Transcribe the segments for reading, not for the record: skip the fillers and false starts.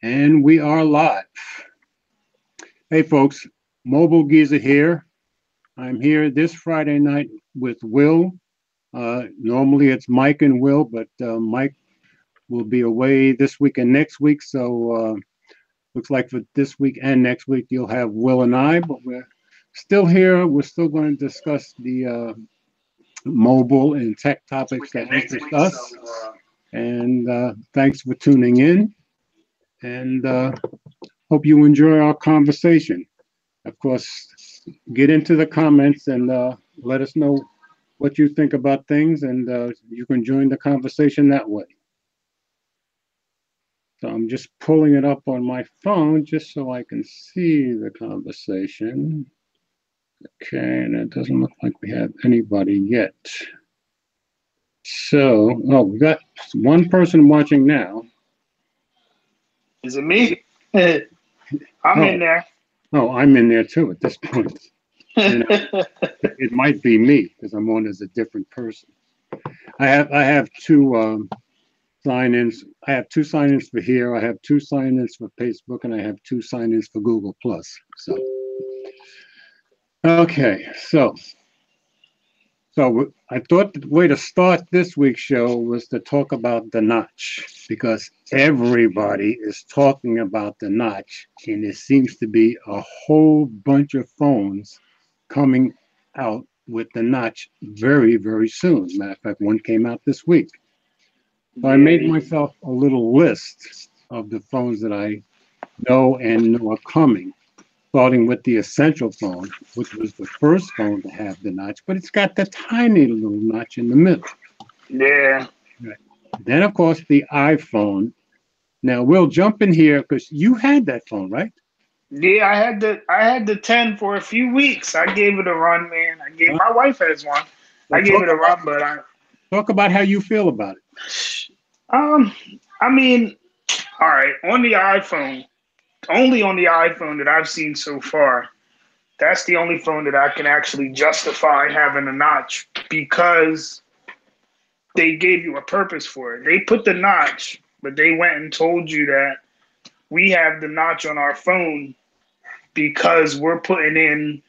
And we are live. Hey, folks, Mobile Geezer here. I'm here this Friday night with Will. Normally it's Mike and Will, but Mike will be away this week and next week. So looks like for this week and next week, you'll have Will and I, but we're still here. We're still going to discuss the mobile and tech topics that interest us. And thanks for tuning in. And hope you enjoy our conversation. Of course, get into the comments and let us know what you think about things, and you can join the conversation that way. So I'm just pulling it up on my phone just so I can see the conversation. Okay, and it doesn't look like we have anybody yet. So, oh, we got one person watching now. Is it me? I'm in there. Oh, I'm in there too at this point. And, it might be me because I'm on as a different person. I have two sign-ins. I have two sign-ins for here. I have two sign-ins for Facebook, and I have two sign-ins for Google Plus. So, okay, so I thought the way to start this week's show was to talk about the notch, because everybody is talking about the notch, and there seems to be a whole bunch of phones coming out with the notch very, very soon. Matter of fact, one came out this week. So I made myself a little list of the phones that I know are coming, starting with the Essential phone, which was the first phone to have the notch, but it's got the tiny little notch in the middle. Yeah. Right. Then, of course, the iPhone. Now, we'll jump in here because you had that phone, right? Yeah, I had the 10 for a few weeks. I gave it a run, man. My wife has one. I gave it a run, but talk about how you feel about it. I mean, all right, on the iPhone, only on the iPhone that I've seen so far, that's the only phone that I can actually justify having a notch, because they gave you a purpose for it. They put the notch, but they went and told you that we have the notch on our phone because we're putting in,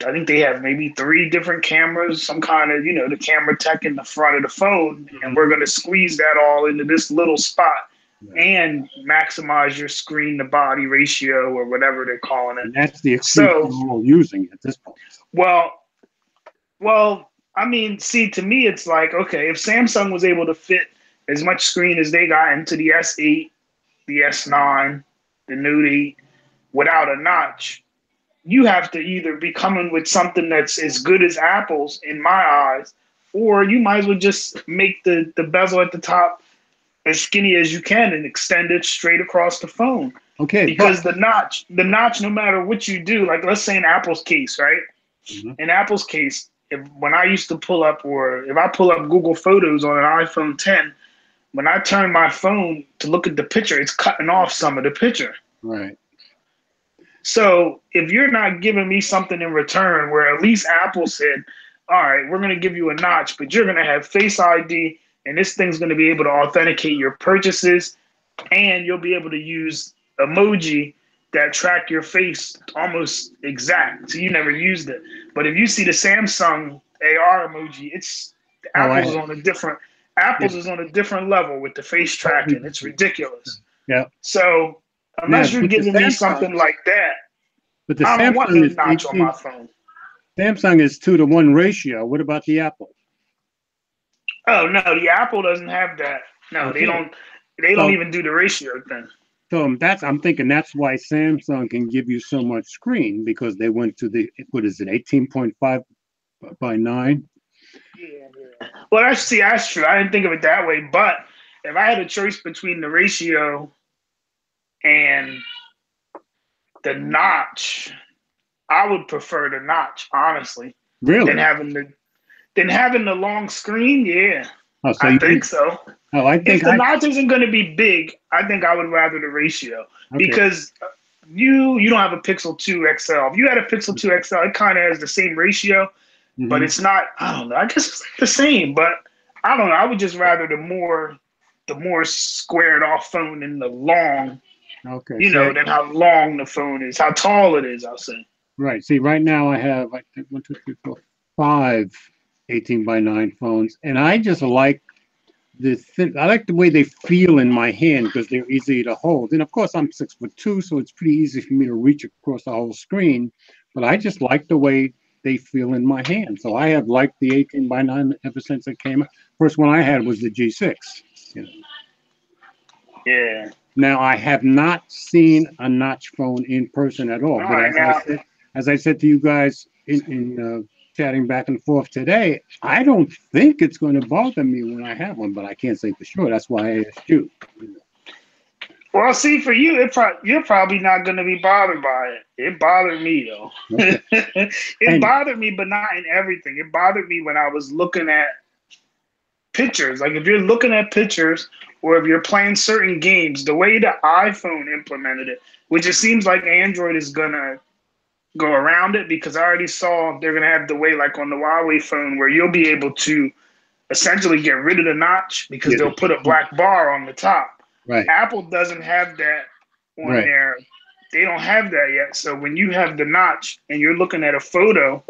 I think they have maybe 3 different cameras, some kind of, the camera tech in the front of the phone, and we're going to squeeze that all into this little spot and maximize your screen to body ratio or whatever they're calling it. And that's the excuse we're all using at this point. Well, I mean, see, to me, it's like, okay, if Samsung was able to fit as much screen as they got into the S8, the S9, the Note 8 without a notch, you have to either be coming with something that's as good as Apple's in my eyes, or you might as well just make the bezel at the top as skinny as you can and extend it straight across the phone. Okay. Because the notch, no matter what you do, like let's say in Apple's case, right? Mm-hmm. In Apple's case, when I used to pull up, or if I pull up Google Photos on an iPhone 10, when I turn my phone to look at the picture, it's cutting off some of the picture. Right. So if you're not giving me something in return, where at least Apple said, all right, we're going to give you a notch, but you're going to have Face ID, and this thing's going to be able to authenticate your purchases, and you'll be able to use emoji that track your face almost exact. So you never used it. But if you see the Samsung AR emoji, Apple's is on a different level with the face tracking. It's ridiculous. Yeah. So unless you're giving me something like that, but the I don't want Samsung the notch on my phone. Samsung is 2-to-1 ratio. What about the Apple? Oh no, the Apple doesn't have that. No, okay. They don't even do the ratio thing. So I'm thinking that's why Samsung can give you so much screen, because they went to the, what is it, 18.5 by 9? Yeah. Well, that's true. I didn't think of it that way. But if I had a choice between the ratio and the notch, I would prefer the notch, honestly. Really? Than having the long screen, yeah. Oh, so I think so. Oh, I think if the notch isn't going to be big, I think I would rather the ratio, because you don't have a Pixel 2 XL. If you had a Pixel 2 XL, it kind of has the same ratio, but it's not. I don't know. I guess it's the same, but I don't know. I would just rather the more the more squared off phone and the long, Okay. than how long the phone is, how tall it is, I'll say. Right. See, right now I have, I think, 1, 2, 3, 4, 5 18x9 phones, and I just like I like the way they feel in my hand because they're easy to hold. And of course, I'm 6'2", so it's pretty easy for me to reach across the whole screen. But I just like the way they feel in my hand. So I have liked the 18x9 ever since it came out. First one I had was the G6. Yeah. Now I have not seen a notch phone in person at all. All But right, as I said to you guys in chatting back and forth today, I don't think it's going to bother me when I have one, but I can't say for sure. That's why I asked you. well, see, for you, you're probably not going to be bothered by it. It bothered me, though. Okay. It bothered me, but not in everything. It bothered me when I was looking at pictures. Like if you're looking at pictures or if you're playing certain games, the way the iPhone implemented it, which it seems like Android is going to go around it, because I already saw they're going to have the way like on the Huawei phone where you'll be able to essentially get rid of the notch because they'll put a black bar on the top. Right. Apple doesn't have that on there. They don't have that yet. So when you have the notch and you're looking at a photo,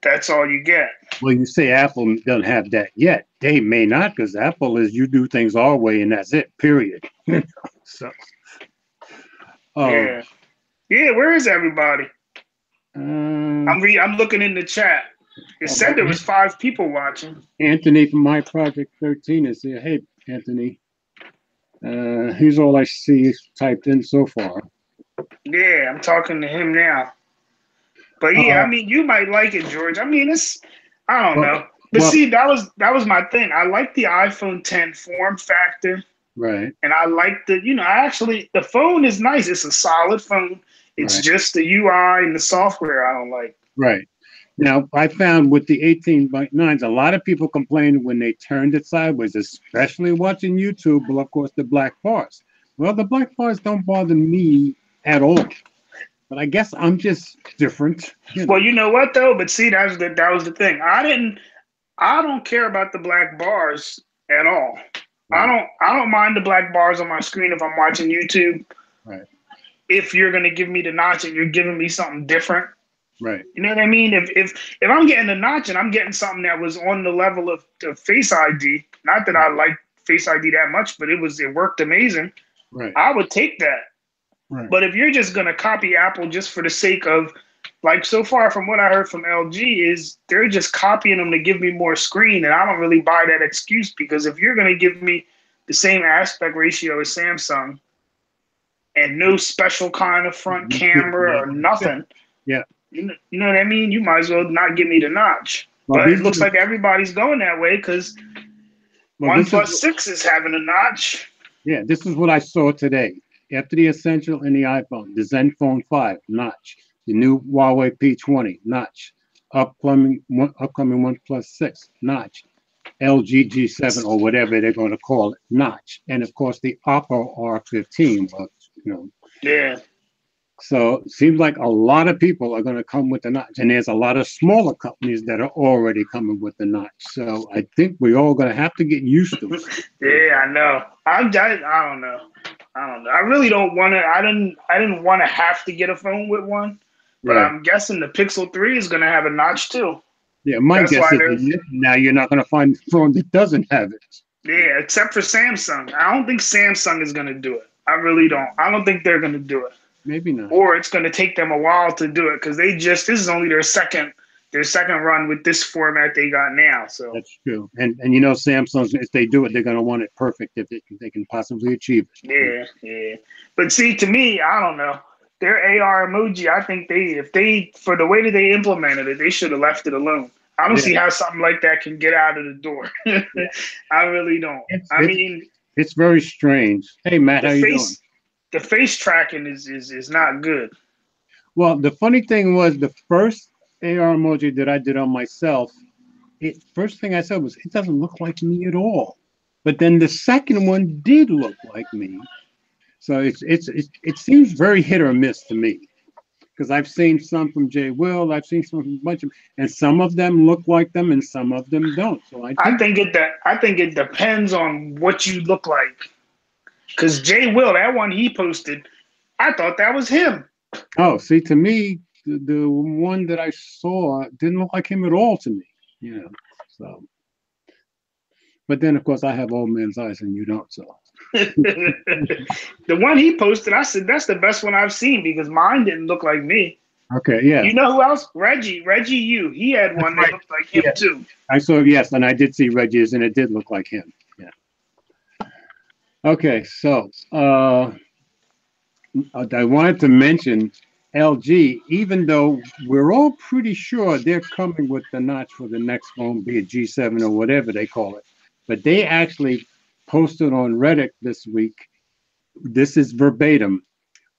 that's all you get. Well, you say Apple doesn't have that yet. They may not, because Apple is you do things our way and that's it, period. So, yeah. Where is everybody? I'm looking in the chat. It said there was 5 people watching. Anthony from My Project 13 is here. Hey, Anthony. Here's all I see typed in so far. Yeah, I'm talking to him now. But yeah, I mean, you might like it, George. I mean, I don't know. But see, that was my thing. I like the iPhone 10 form factor. Right. And I like the phone is nice. It's a solid phone. It's just the UI and the software I don't like. Right. Now, I found with the 18x9s, a lot of people complained when they turned it sideways, especially watching YouTube, well, of course, the black bars. Well, the black bars don't bother me at all. But I guess I'm just different. Well, you know what, though? But see, that was the thing. I don't care about the black bars at all. Right. I don't mind the black bars on my screen if I'm watching YouTube. Right. If you're going to give me the notch and you're giving me something different. Right. You know what I mean? If I'm getting a notch and I'm getting something that was on the level of Face ID, not that I like Face ID that much, but it worked amazing. Right. I would take that. Right. But if you're just gonna copy Apple just for the sake of, like, so far from what I heard from LG is they're just copying them to give me more screen, and I don't really buy that excuse, because if you're gonna give me the same aspect ratio as Samsung and no special kind of front camera or nothing. Yeah. You know what I mean? You might as well not give me the notch. Well, but it looks like everybody's going that way because OnePlus 6 is having a notch. Yeah, this is what I saw today. After the Essential and the iPhone, the Zenfone 5, notch. The new Huawei P20, notch. Upcoming OnePlus 6, notch. LG G7 or whatever they're going to call it, notch. And of course, the Oppo R15, Yeah. So it seems like a lot of people are going to come with the notch, and there's a lot of smaller companies that are already coming with the notch. So I think we're all going to have to get used to it. Yeah, I know. I don't know. I really don't want to. I didn't want to have to get a phone with one, but I'm guessing the Pixel 3 is going to have a notch too. Yeah, my guess is now you're not going to find a phone that doesn't have it. Yeah, except for Samsung. I don't think Samsung is going to do it. I really don't. I don't think they're going to do it. Maybe not. Or it's going to take them a while to do it because this is only their second run with this format they got now. So that's true. And Samsung, if they do it, they're going to want it perfect if they can possibly achieve it. Yeah. But see, to me, I don't know. Their AR emoji, I think for the way that they implemented it, they should have left it alone. I don't see how something like that can get out of the door. I really don't. It's very strange. Hey, Matt, how you doing? The face tracking is not good. Well, the funny thing was the first AR emoji that I did on myself, first thing I said was, it doesn't look like me at all. But then the second one did look like me. So it seems very hit or miss to me. because I've seen some from Jay Will, I've seen some from a bunch of, and some of them look like them, and some of them don't. So I think it depends on what you look like. Because Jay Will, that one he posted, I thought that was him. Oh, see, to me, the one that I saw didn't look like him at all to me. You know, so. But then, of course, I have old man's eyes, and you don't. So. The one he posted, I said that's the best one I've seen because mine didn't look like me. Okay, yeah. You know who else? Reggie Yu. He had one that looked like him too. I saw, yes, and I did see Reggie's, and it did look like him. Yeah. Okay, so I wanted to mention LG, even though we're all pretty sure they're coming with the notch for the next phone, be it G7 or whatever they call it, but they actually posted on Reddit this week. This is verbatim.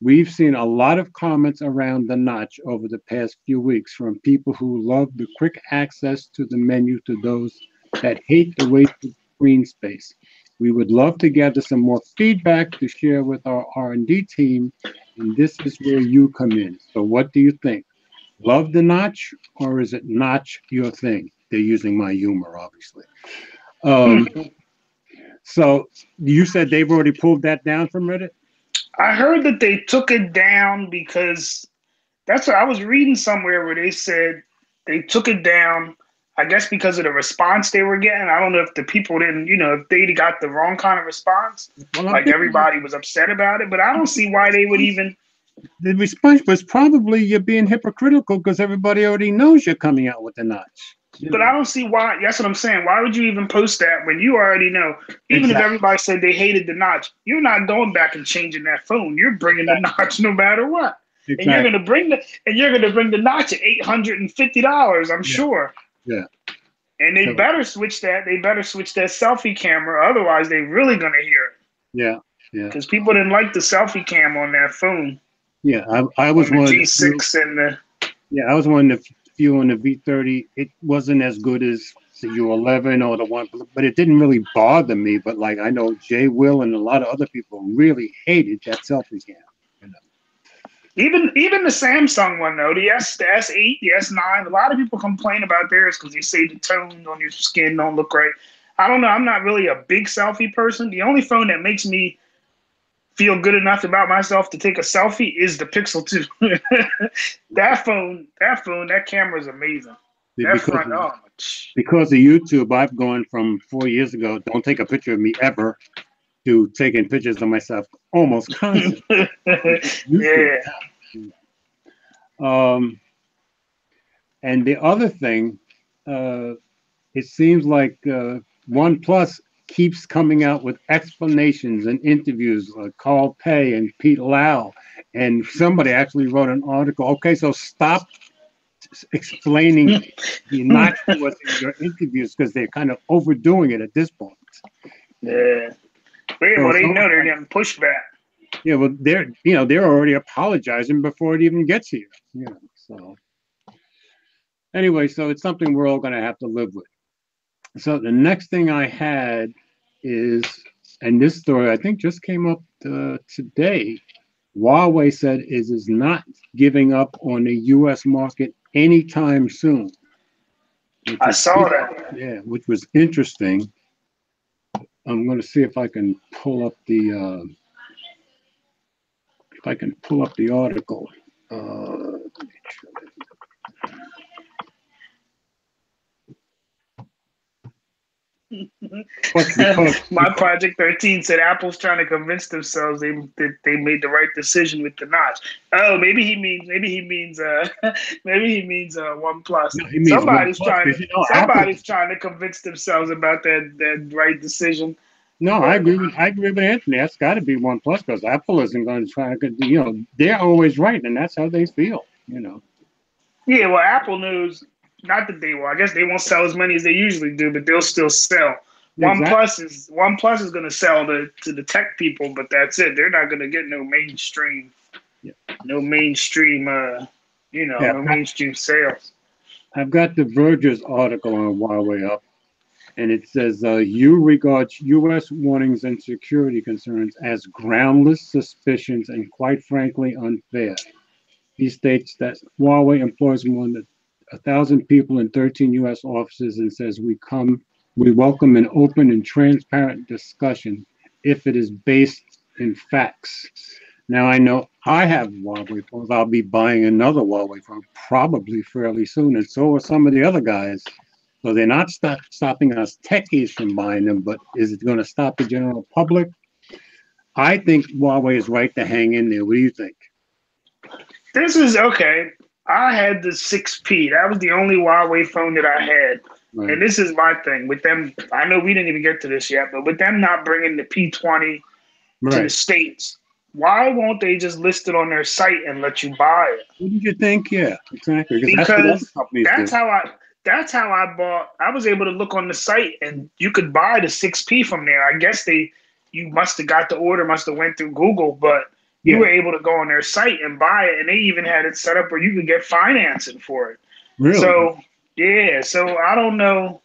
We've seen a lot of comments around the notch over the past few weeks from people who love the quick access to the menu to those that hate the wasted screen space. We would love to gather some more feedback to share with our R&D team, and this is where you come in. So what do you think? Love the notch, or is it notch your thing? They're using my humor, obviously. So you said they've already pulled that down from Reddit? I heard that they took it down because that's what I was reading somewhere where they said they took it down, I guess because of the response they were getting. I don't know if the people didn't, if they got the wrong kind of response, like everybody was upset about it, but I don't see why they would even. The response was probably you're being hypocritical because everybody already knows you're coming out with the notch. But I don't see why. That's what I'm saying. Why would you even post that when you already know? Even if everybody said they hated the notch, you're not going back and changing that phone. You're bringing the notch no matter what, and you're gonna bring the notch at $850. I'm sure. Yeah. And they better switch that. They better switch that selfie camera. Otherwise, they're really gonna hear it. Yeah. Yeah. Because people didn't like the selfie cam on that phone. Yeah, I was one of the G6 and the. Yeah, I was one of the few on the V30. It wasn't as good as the U11 or the one, but it didn't really bother me. But like I know Jay Will and a lot of other people really hated that selfie cam. Even the Samsung one though, the S8, the S9, a lot of people complain about theirs because they say the tone on your skin don't look right. I don't know. I'm not really a big selfie person. The only phone that makes me feel good enough about myself to take a selfie is the Pixel 2. that camera is amazing. Because of YouTube, I've gone from 4 years ago, don't take a picture of me ever, to taking pictures of myself almost constantly. Yeah. And the other thing, it seems like OnePlus keeps coming out with explanations and interviews like Carl Pei and Pete Lau, and somebody actually wrote an article. Okay, so stop explaining the notch to us in your interviews because they're kind of overdoing it at this point. Yeah. Well, they know they're getting pushback. Yeah, well, they're already apologizing before it even gets here. So anyway, so it's something we're all going to have to live with. So the next thing I had is, and this story I think just came up today, Huawei said it is not giving up on the U.S. market anytime soon. I saw that. Yeah, which was interesting. I'm going to see if I can pull up the article. My Project 13 said Apple's trying to convince themselves they made the right decision with the notch. Oh, maybe he means OnePlus. No, somebody's trying to convince themselves about that right decision. No, I agree with Anthony. That's got to be OnePlus because Apple isn't going to try to. They're always right, and that's how they feel. Yeah, well, Apple knows. Not that they will. I guess they won't sell as many as they usually do, but they'll still sell. Exactly. OnePlus is going to sell to the tech people, but that's it. They're not going to get no mainstream, mainstream sales. I've got the Verge's article on Huawei up, and it says you regards U.S. warnings and security concerns as groundless suspicions and quite frankly unfair. He states that Huawei employs more than 1,000 people in 13 U.S. offices and says we welcome an open and transparent discussion if it is based in facts. Now I know I have Huawei phones. I'll be buying another Huawei phone probably fairly soon, and so are some of the other guys. So they're not stopping us techies from buying them, but is it going to stop the general public? I think Huawei is right to hang in there. What do you think? This is okay. I had the 6P. That was the only Huawei phone that I had. Right. And this is my thing with them. I know we didn't even get to this yet, but with them not bringing the P20 to the States, why won't they just list it on their site and let you buy it? What did you think? Yeah, exactly. Because that's how I bought. I was able to look on the site and you could buy the 6P from there. I guess you must have got the order, must have went through Google, but you were able to go on their site and buy it, and they even had it set up where you could get financing for it. Really? So yeah, so I don't know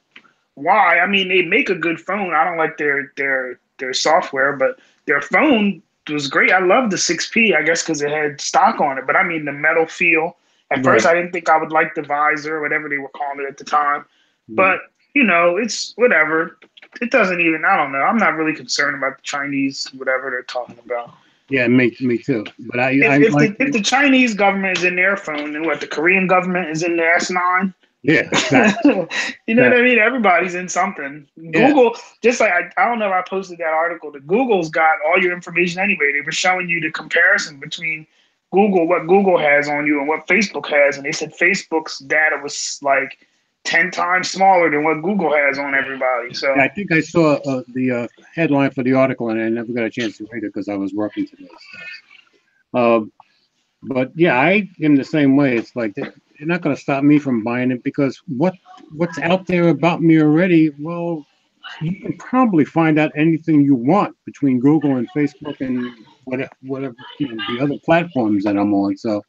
why. I mean, they make a good phone. I don't like their software, but their phone was great. I love the 6P, I guess, because it had stock on it. But I mean, the metal feel. At first, I didn't think I would like the visor or whatever they were calling it at the time. But it's whatever. It doesn't even. I don't know. I'm not really concerned about the Chinese whatever they're talking about. Yeah, me too. But if the Chinese government is in their phone, then what? The Korean government is in the S9. Yeah, exactly. You know what I mean? Everybody's in something. Google, just like I don't know if I posted that article. The Google's got all your information anyway. They were showing you the comparison between Google, what Google has on you, and what Facebook has, and they said Facebook's data was like 10 times smaller than what Google has on everybody. So I think I saw the headline for the article, and I never got a chance to read it because I was working today. But yeah, I am the same way. It's like they're not going to stop me from buying it because what's out there about me already? Well, you can probably find out anything you want between Google and Facebook and whatever the other platforms that I'm on. So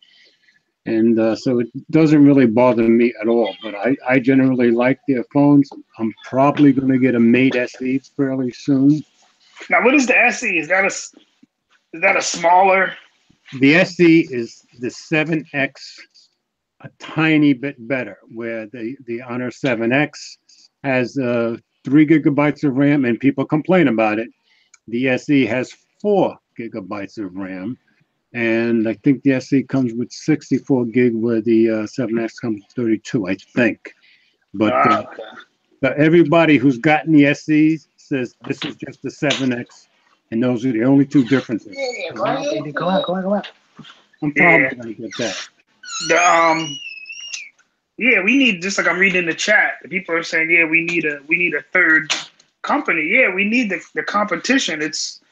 it doesn't really bother me at all. But I generally like their phones. I'm probably going to get a Mate SE fairly soon. Now, what is the SE? Is that a smaller? The SE is the 7X, a tiny bit better, where the Honor 7X has 3 gigabytes of RAM, and people complain about it. The SE has 4 gigabytes of RAM, and I think the SE comes with 64 gig, where the 7X comes with 32, I think. But everybody who's gotten the SE says this is just the 7X. And those are the only 2 differences. Go out. I'm probably going to get that. We need, just like I'm reading in the chat, the people are saying, we need a third company. Yeah, we need the competition. If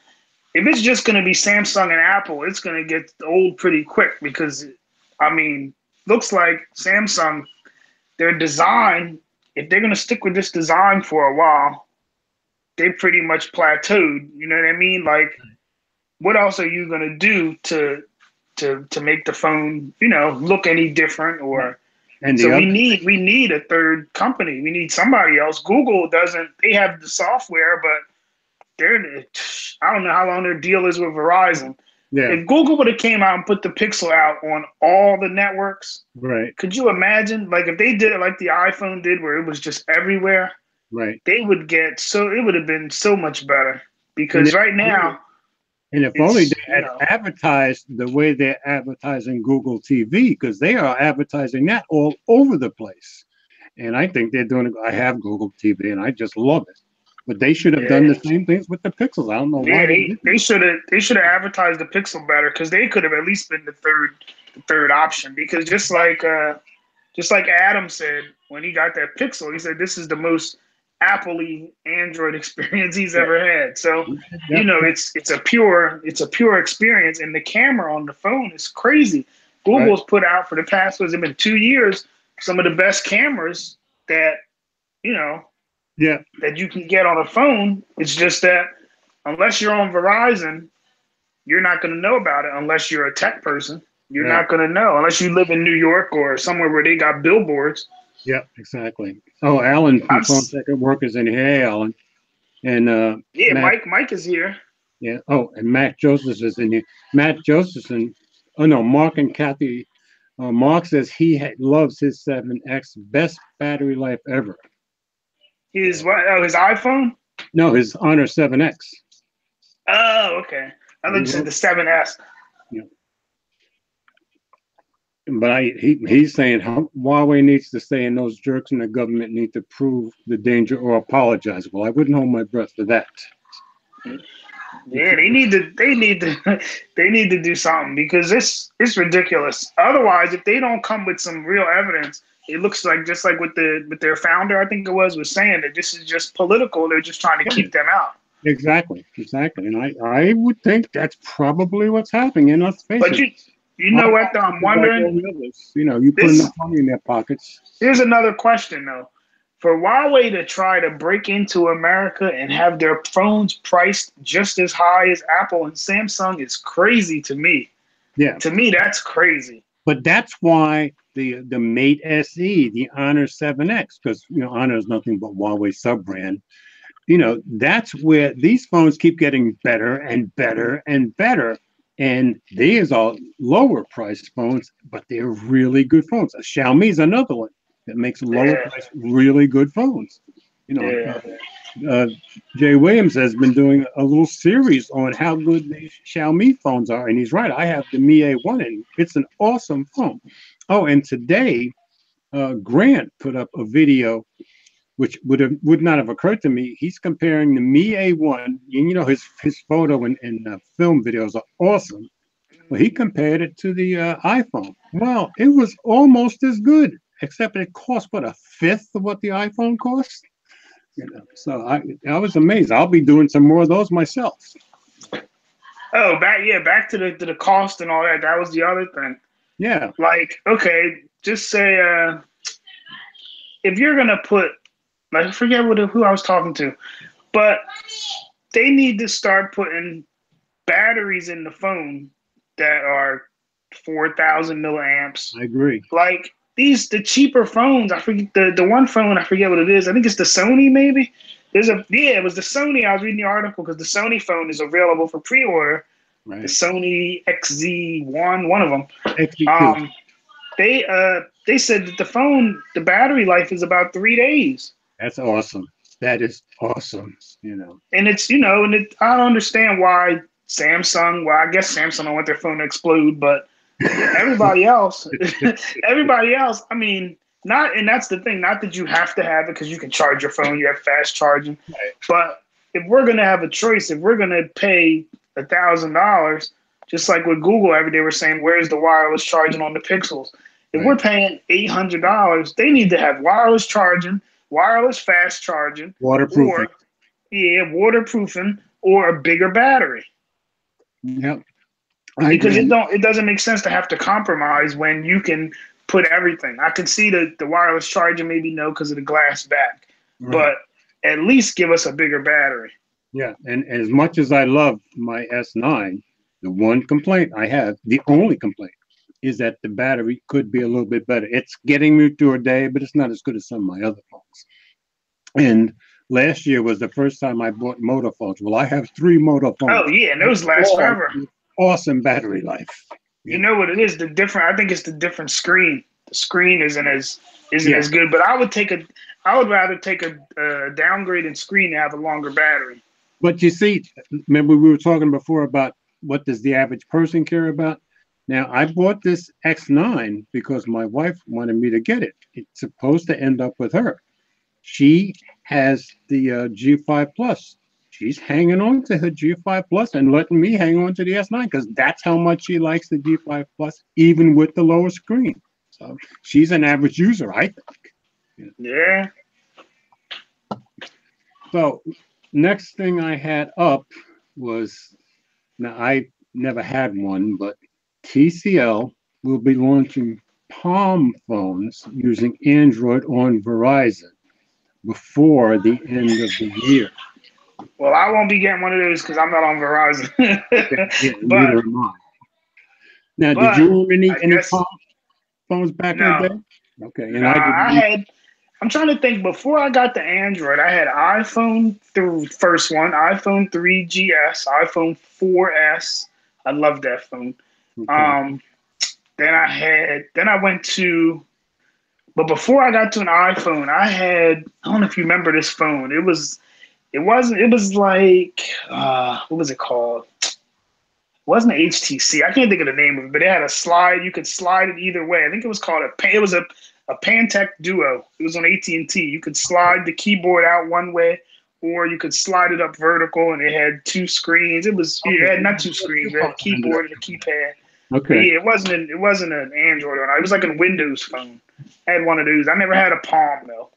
it's just going to be Samsung and Apple, it's going to get old pretty quick because, I mean, looks like Samsung, their design, if they're going to stick with this design for a while, they pretty much plateaued. You know what I mean? Like, what else are you gonna do to make the phone, look any different? We need a third company. We need somebody else. Google doesn't. They have the software, but I don't know how long their deal is with Verizon. Yeah. If Google would have came out and put the Pixel out on all the networks, right? Could you imagine? Like if they did it like the iPhone did, where it was just everywhere. Right. They would it would have been so much better because right now. And if only they had advertised the way they're advertising Google TV, because they are advertising that all over the place. And I think they're doing it. I have Google TV and I just love it. But they should have done the same things with the Pixels. I don't know why. They should have advertised the Pixel better because they could have at least been the third option. Because just like Adam said when he got that Pixel, he said this is the most Apple-y Android experience he's ever had. So, it's a pure experience, and the camera on the phone is crazy. Google's put out for the past, it's been 2 years, some of the best cameras that, that you can get on a phone. It's just that unless you're on Verizon, you're not going to know about it unless you're a tech person. You're not going to know unless you live in New York or somewhere where they got billboards. Yeah, exactly. Oh, Alan from Phone Tech at Work is in here. Hey, Alan. And Mike is here. Yeah. Oh, and Matt Joseph is in here. Matt Josephson. Oh no, Mark and Kathy Mark says he loves his 7X, best battery life ever. His what? Oh, his iPhone? No, his Honor 7X. Oh, okay. I thought you said the 7S. Yeah. But he's saying Huawei needs to stay, and those jerks in the government need to prove the danger or apologize. Well, I wouldn't hold my breath for that. Yeah, they need to they need to do something because it's ridiculous. Otherwise, if they don't come with some real evidence, it looks like just like with their founder, I think it was saying that this is just political. They're just trying to keep them out. Exactly. And I would think that's probably what's happening. And let's face But it. You know what? Though, I'm wondering. You put enough money in their pockets. Here's another question though. For Huawei to try to break into America and have their phones priced just as high as Apple and Samsung is crazy to me. Yeah. To me, that's crazy. But that's why the Mate SE, the Honor 7X, because Honor is nothing but Huawei sub-brand. That's where these phones keep getting better and better and better. And these are lower priced phones, but they're really good phones. Xiaomi is another one that makes lower priced, really good phones. Jay Williams has been doing a little series on how good the Xiaomi phones are, and he's right. I have the Mi A1, and it's an awesome phone. Oh, and today, Grant put up a video, which would not have occurred to me. He's comparing the Mi A1, and his photo and film videos are awesome. Well, he compared it to the iPhone. Well, it was almost as good, except it cost a fifth of what the iPhone cost. So I was amazed. I'll be doing some more of those myself. Oh, back to the cost and all that. That was the other thing. Yeah. Like, okay, just say if you're gonna put, I forget who I was talking to, but they need to start putting batteries in the phone that are 4,000 milliamps. I agree. Like the cheaper phones, I forget the one phone, I forget what it is. I think it's the Sony maybe. It was the Sony. I was reading the article because the Sony phone is available for pre-order. Right. The Sony XZ1, one of them. XZ2. They said that the battery life is about 3 days. That's awesome. That is awesome. And it's I don't understand why Samsung. Well, I guess Samsung don't want their phone to explode, but everybody else. I mean, and that's the thing. Not that you have to have it because you can charge your phone. You have fast charging. Right. But if we're gonna have a choice, if we're gonna pay $1,000, just like with Google, every day we're saying, where's the wireless charging on the Pixels? If we're paying $800, they need to have wireless charging, wireless fast charging, waterproofing, waterproofing, or a bigger battery. Yep. Because it doesn't make sense to have to compromise when you can put everything. I can see the wireless charging, maybe no because of the glass back, but at least give us a bigger battery. Yeah, and as much as I love my S9, the one complaint I have, the only complaint, is that the battery could be a little bit better. It's getting me through a day, but it's not as good as some of my other phones. And last year was the first time I bought Moto phones. Well, I have 3 Moto phones. Oh yeah, and those last forever. Awesome battery life. You know what it is? I think it's the different screen. The screen isn't as good. But I would rather take a downgraded screen and have a longer battery. But you see, remember we were talking before about what does the average person care about? Now, I bought this X9 because my wife wanted me to get it. It's supposed to end up with her. She has the G5 Plus. She's hanging on to her G5 Plus and letting me hang on to the S9 because that's how much she likes the G5 Plus, even with the lower screen. So she's an average user, I think. Yeah. So next thing I had up was, now I never had one, but TCL will be launching Palm phones using Android on Verizon before the end of the year. Well, I won't be getting one of those because I'm not on Verizon. Neither am I. Now, did you own any Palm phones back in the day? Okay. And I'm trying to think. Before I got the Android, I had iPhone, the first one, iPhone 3GS, iPhone 4S. I love that phone. Okay. Then I went to, but before I got to an iPhone, I don't know if you remember this phone. It was like, what was it called? It wasn't an HTC. I can't think of the name of it, but it had a slide. You could slide it either way. I think it was called it was a Pantech Duo. It was on AT&T. You could slide the keyboard out one way, or you could slide it up vertical, and it had two screens. It had not two screens. It had a keyboard and a keypad. Okay. But yeah, it wasn't an Android or not. It was like a Windows phone. I had one of those. I never had a Palm though.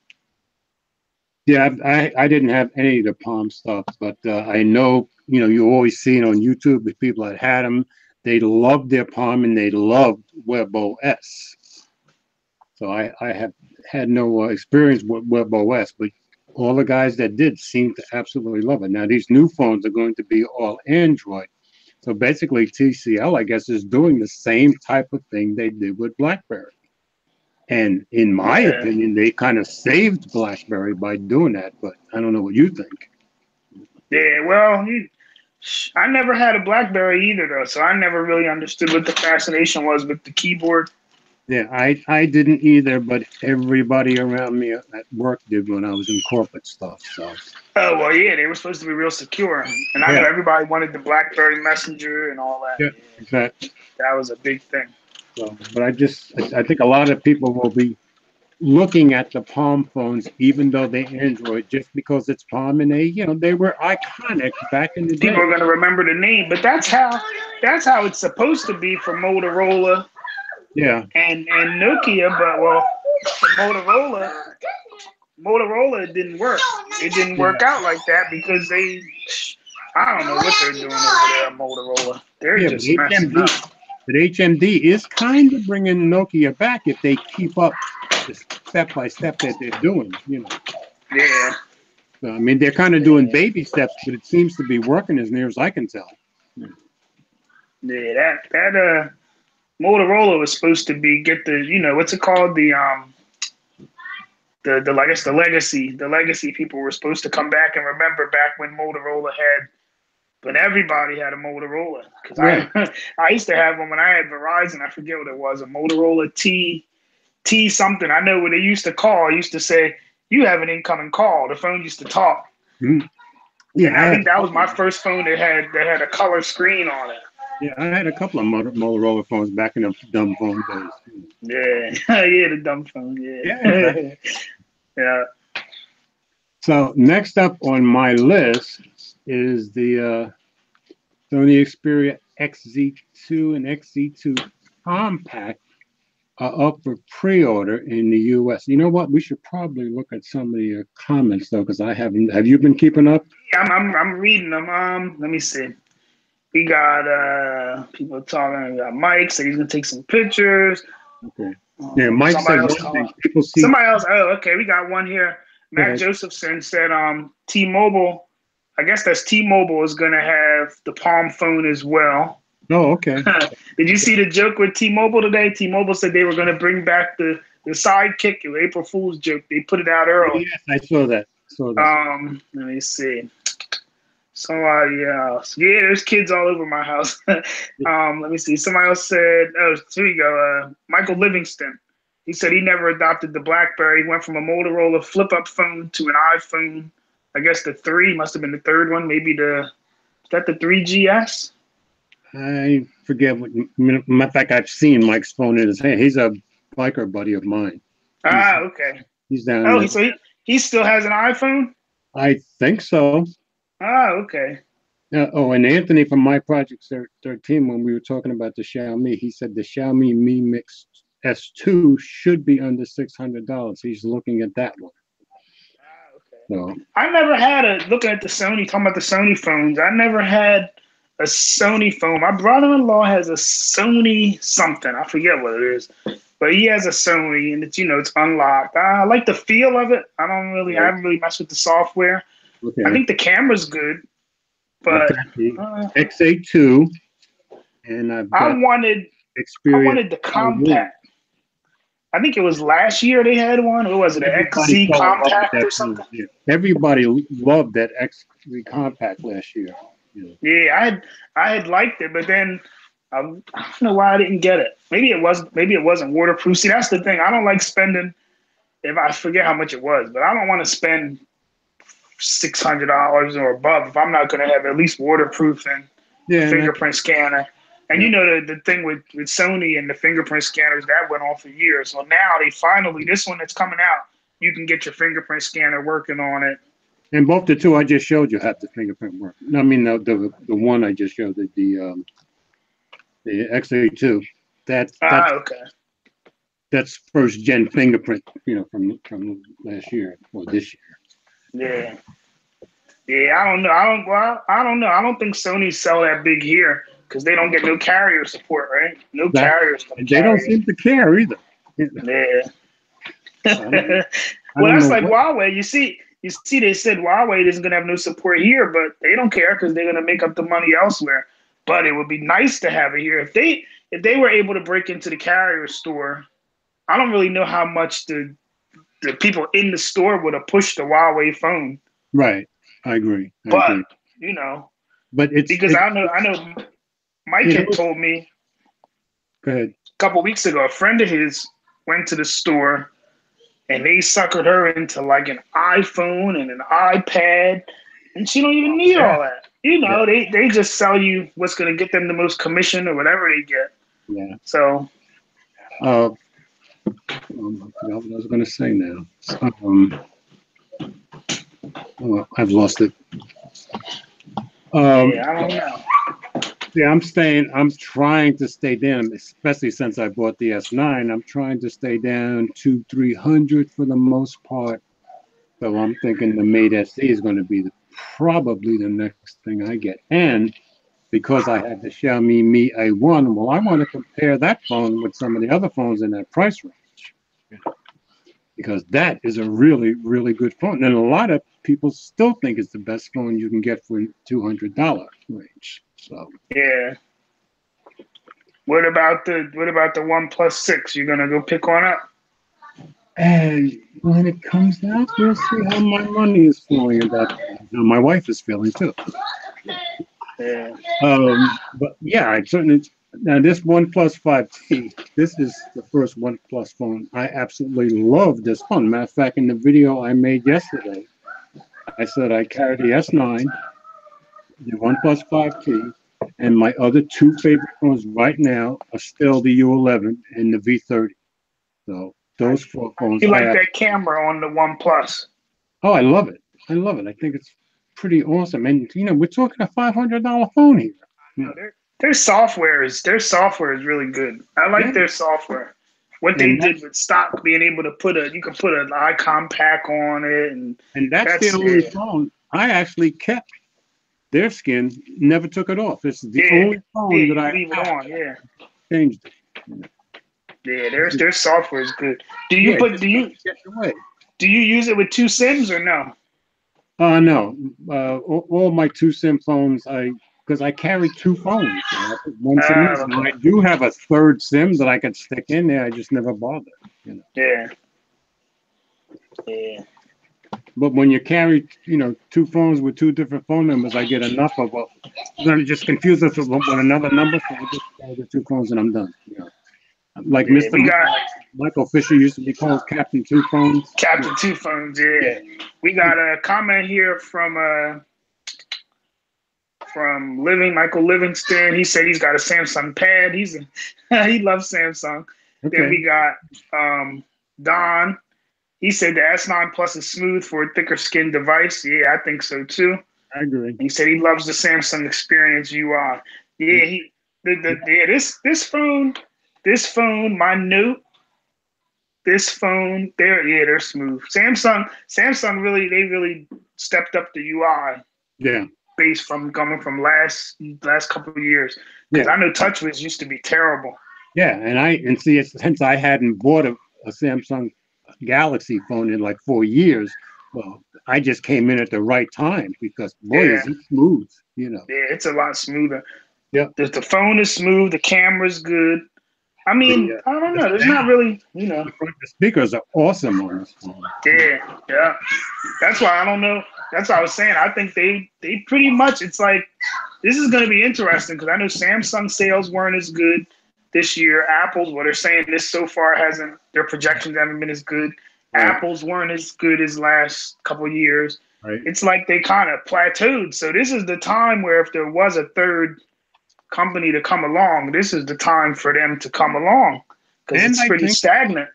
Yeah, I didn't have any of the Palm stuff, but I know, you always see it on YouTube with people that had them. They loved their Palm and they loved WebOS. So I have had no experience with WebOS, but all the guys that did seem to absolutely love it. Now, these new phones are going to be all Android. So basically, TCL, I guess, is doing the same type of thing they did with BlackBerry. And in my opinion, they kind of saved BlackBerry by doing that. But I don't know what you think. Yeah, well, I never had a BlackBerry either, though. So I never really understood what the fascination was with the keyboard. Yeah, I didn't either, but everybody around me at work did when I was in corporate stuff. So. Oh, well, yeah, they were supposed to be real secure. And I know everybody wanted the BlackBerry Messenger and all that. Yeah, exactly. That was a big thing. So, but I think a lot of people will be looking at the Palm phones, even though they're Android, just because it's Palm and they were iconic back in the day. People are going to remember the name, but that's how it's supposed to be for Motorola. Yeah. And Nokia, but well, for Motorola it didn't work. It didn't work out like that because I don't know what they're doing over there at Motorola. They're just messing up. But HMD is kind of bringing Nokia back if they keep up the step by step that they're doing, Yeah. So, I mean, they're kind of doing baby steps, but it seems to be working as near as I can tell. Yeah, that Motorola was supposed to be what's it called? I guess the legacy people were supposed to come back and remember back when Motorola when everybody had a Motorola. Because I used to have one when I had Verizon. I forget what it was, a Motorola T something. I know what they used to call. I used to say, "You have an incoming call." The phone used to talk. Mm-hmm. Yeah, and I think that was my first phone that had a color screen on it. Yeah, I had a couple of Motorola phones back in the dumb phone days. Yeah, yeah, the dumb phone. Yeah. Yeah. So next up on my list is the Sony Xperia XZ2 and XZ2 Compact up for pre-order in the U.S. You know what? We should probably look at some of the comments though, because I haven't. Have you been keeping up? Yeah, I'm reading them. Let me see. We got people talking. We got Mike said he's gonna take some pictures. Okay. Yeah, Mike said one thing. People see somebody else. Oh, okay. We got one here. Matt Josephson said T-Mobile. I guess that's T-Mobile is gonna have the Palm phone as well. Oh, okay. Did you see the joke with T-Mobile today? T-Mobile said they were gonna bring back the sidekick, the April Fool's joke. They put it out early. Yes, I saw that. Let me see. Somebody else. Yeah, there's kids all over my house. Let me see. Somebody else said, here we go. Michael Livingston. He said he never adopted the BlackBerry. He went from a Motorola flip-up phone to an iPhone. I guess the 3 must have been the third one. Maybe is that the 3GS? I forget. Matter of fact, I've seen Mike's phone in his hand. He's a biker buddy of mine. Okay. He's down there. Oh, so he still has an iPhone? I think so. Okay. And Anthony from My Project 13, when we were talking about the Xiaomi, he said the Xiaomi Mi Mix S2 should be under $600. He's looking at that one. Okay. So I never had looking at the Sony, talking about the Sony phones, I never had a Sony phone. My brother-in-law has a Sony something. I forget what it is. But he has a Sony, and it's unlocked. I like the feel of it. I haven't really messed with the software. Okay. I think the camera's good, but XA2, and I wanted the compact. I think it was last year they had one. Or was it an XZ compact or something? Yeah. Everybody loved that XZ compact last year. Yeah, I had liked it, but then I don't know why I didn't get it. Maybe it wasn't waterproof. See, that's the thing. I don't like spending. If I forget how much it was, but I don't want to spend $600 or above if I'm not going to have at least waterproof and a fingerprint scanner. And you know the thing with Sony and the fingerprint scanners that went on for years. So now they finally, this one that's coming out, you can get your fingerprint scanner working on it. And both the two I just showed you have the fingerprint work. I mean the one I just showed, the XA2. That's okay. That's first gen fingerprint, from last year or this year. Yeah, I don't know. I don't know. I don't think Sony sell that big here because they don't get no carrier support, right? No carriers. They don't seem to care either. Yeah. Well, that's like Huawei. You see, they said Huawei isn't gonna have no support here, but they don't care because they're gonna make up the money elsewhere. But it would be nice to have it here if they were able to break into the carrier store. I don't really know how much the people in the store would have pushed the Huawei phone. Right, I agree. But it's because I know Mike had told me. Go ahead. A couple weeks ago, a friend of his went to the store, and they suckered her into like an iPhone and an iPad, and she don't even need all that. They just sell you what's going to get them the most commission or whatever they get. Yeah. So. I forgot what I was going to say now. I've lost it. I don't know. Yeah, I'm trying to stay down, especially since I bought the S9. I'm trying to stay down to 300 for the most part. So I'm thinking the Mate SE is going to be probably the next thing I get. And because I had the Xiaomi Mi A1, well, I want to compare that phone with some of the other phones in that price range. Because that is a really, really good phone. And a lot of people still think it's the best phone you can get for $200 range. So yeah. What about the OnePlus 6? You gonna go pick one up? And when it comes out, we'll see how my money is flowing about that. How my wife is feeling too. Yeah. But yeah, I certainly. Now this OnePlus 5T, this is the first OnePlus phone. I absolutely love this phone. Matter of fact, in the video I made yesterday, I said I carry the S9, the OnePlus 5T, and my other two favorite phones right now are still the U11 and the V30. So those four phones. You like that camera on the OnePlus? Oh, I love it. I think it's pretty awesome. And we're talking a $500 phone here. Their software is really good. I like their software. What they did with stock, being able to put an icon pack on it, and that's the only phone I actually kept. Their skin, never took it off. It's the only phone that I leave it on. Yeah, changed it. Yeah, their software is good. Do you use it with two SIMs or no? No. All my two SIM phones, because I carry two phones. One SIM. Okay. I do have a third SIM that I could stick in there. I just never bothered. Yeah. But when you carry, two phones with two different phone numbers, I get enough of them. Then it just confuses us with another number, so I just carry the two phones and I'm done. Like Michael Fisher used to be called Captain Two Phones. Captain Two Phones, yeah. We got a comment here from Michael Livingston. He said he's got a Samsung Pad. He loves Samsung. Okay. Then we got Don. He said the S9 Plus is smooth for a thicker skin device. Yeah, I think so too. I agree. He said he loves the Samsung Experience UI. Yeah, this phone, my Note, this phone, they're smooth. Samsung really stepped up the UI. Yeah. Based from coming from last couple of years. Because I know TouchWiz used to be terrible. Yeah, and see, since I hadn't bought a Samsung Galaxy phone in like 4 years, well, I just came in at the right time because boy, is it smooth, Yeah, it's a lot smoother. Yeah. The phone is smooth, the camera's good. I mean, I don't know. There's not really, The speakers are awesome on this phone. Yeah. That's why I don't know. That's what I was saying. I think they pretty much. It's like this is going to be interesting because I know Samsung sales weren't as good this year. Apple's, what they're saying, this so far hasn't. Their projections haven't been as good. Right. Apple's weren't as good as last couple of years. Right. It's like they kind of plateaued. So this is the time where if there was a third company to come along, this is the time for them to come along because it's pretty stagnant.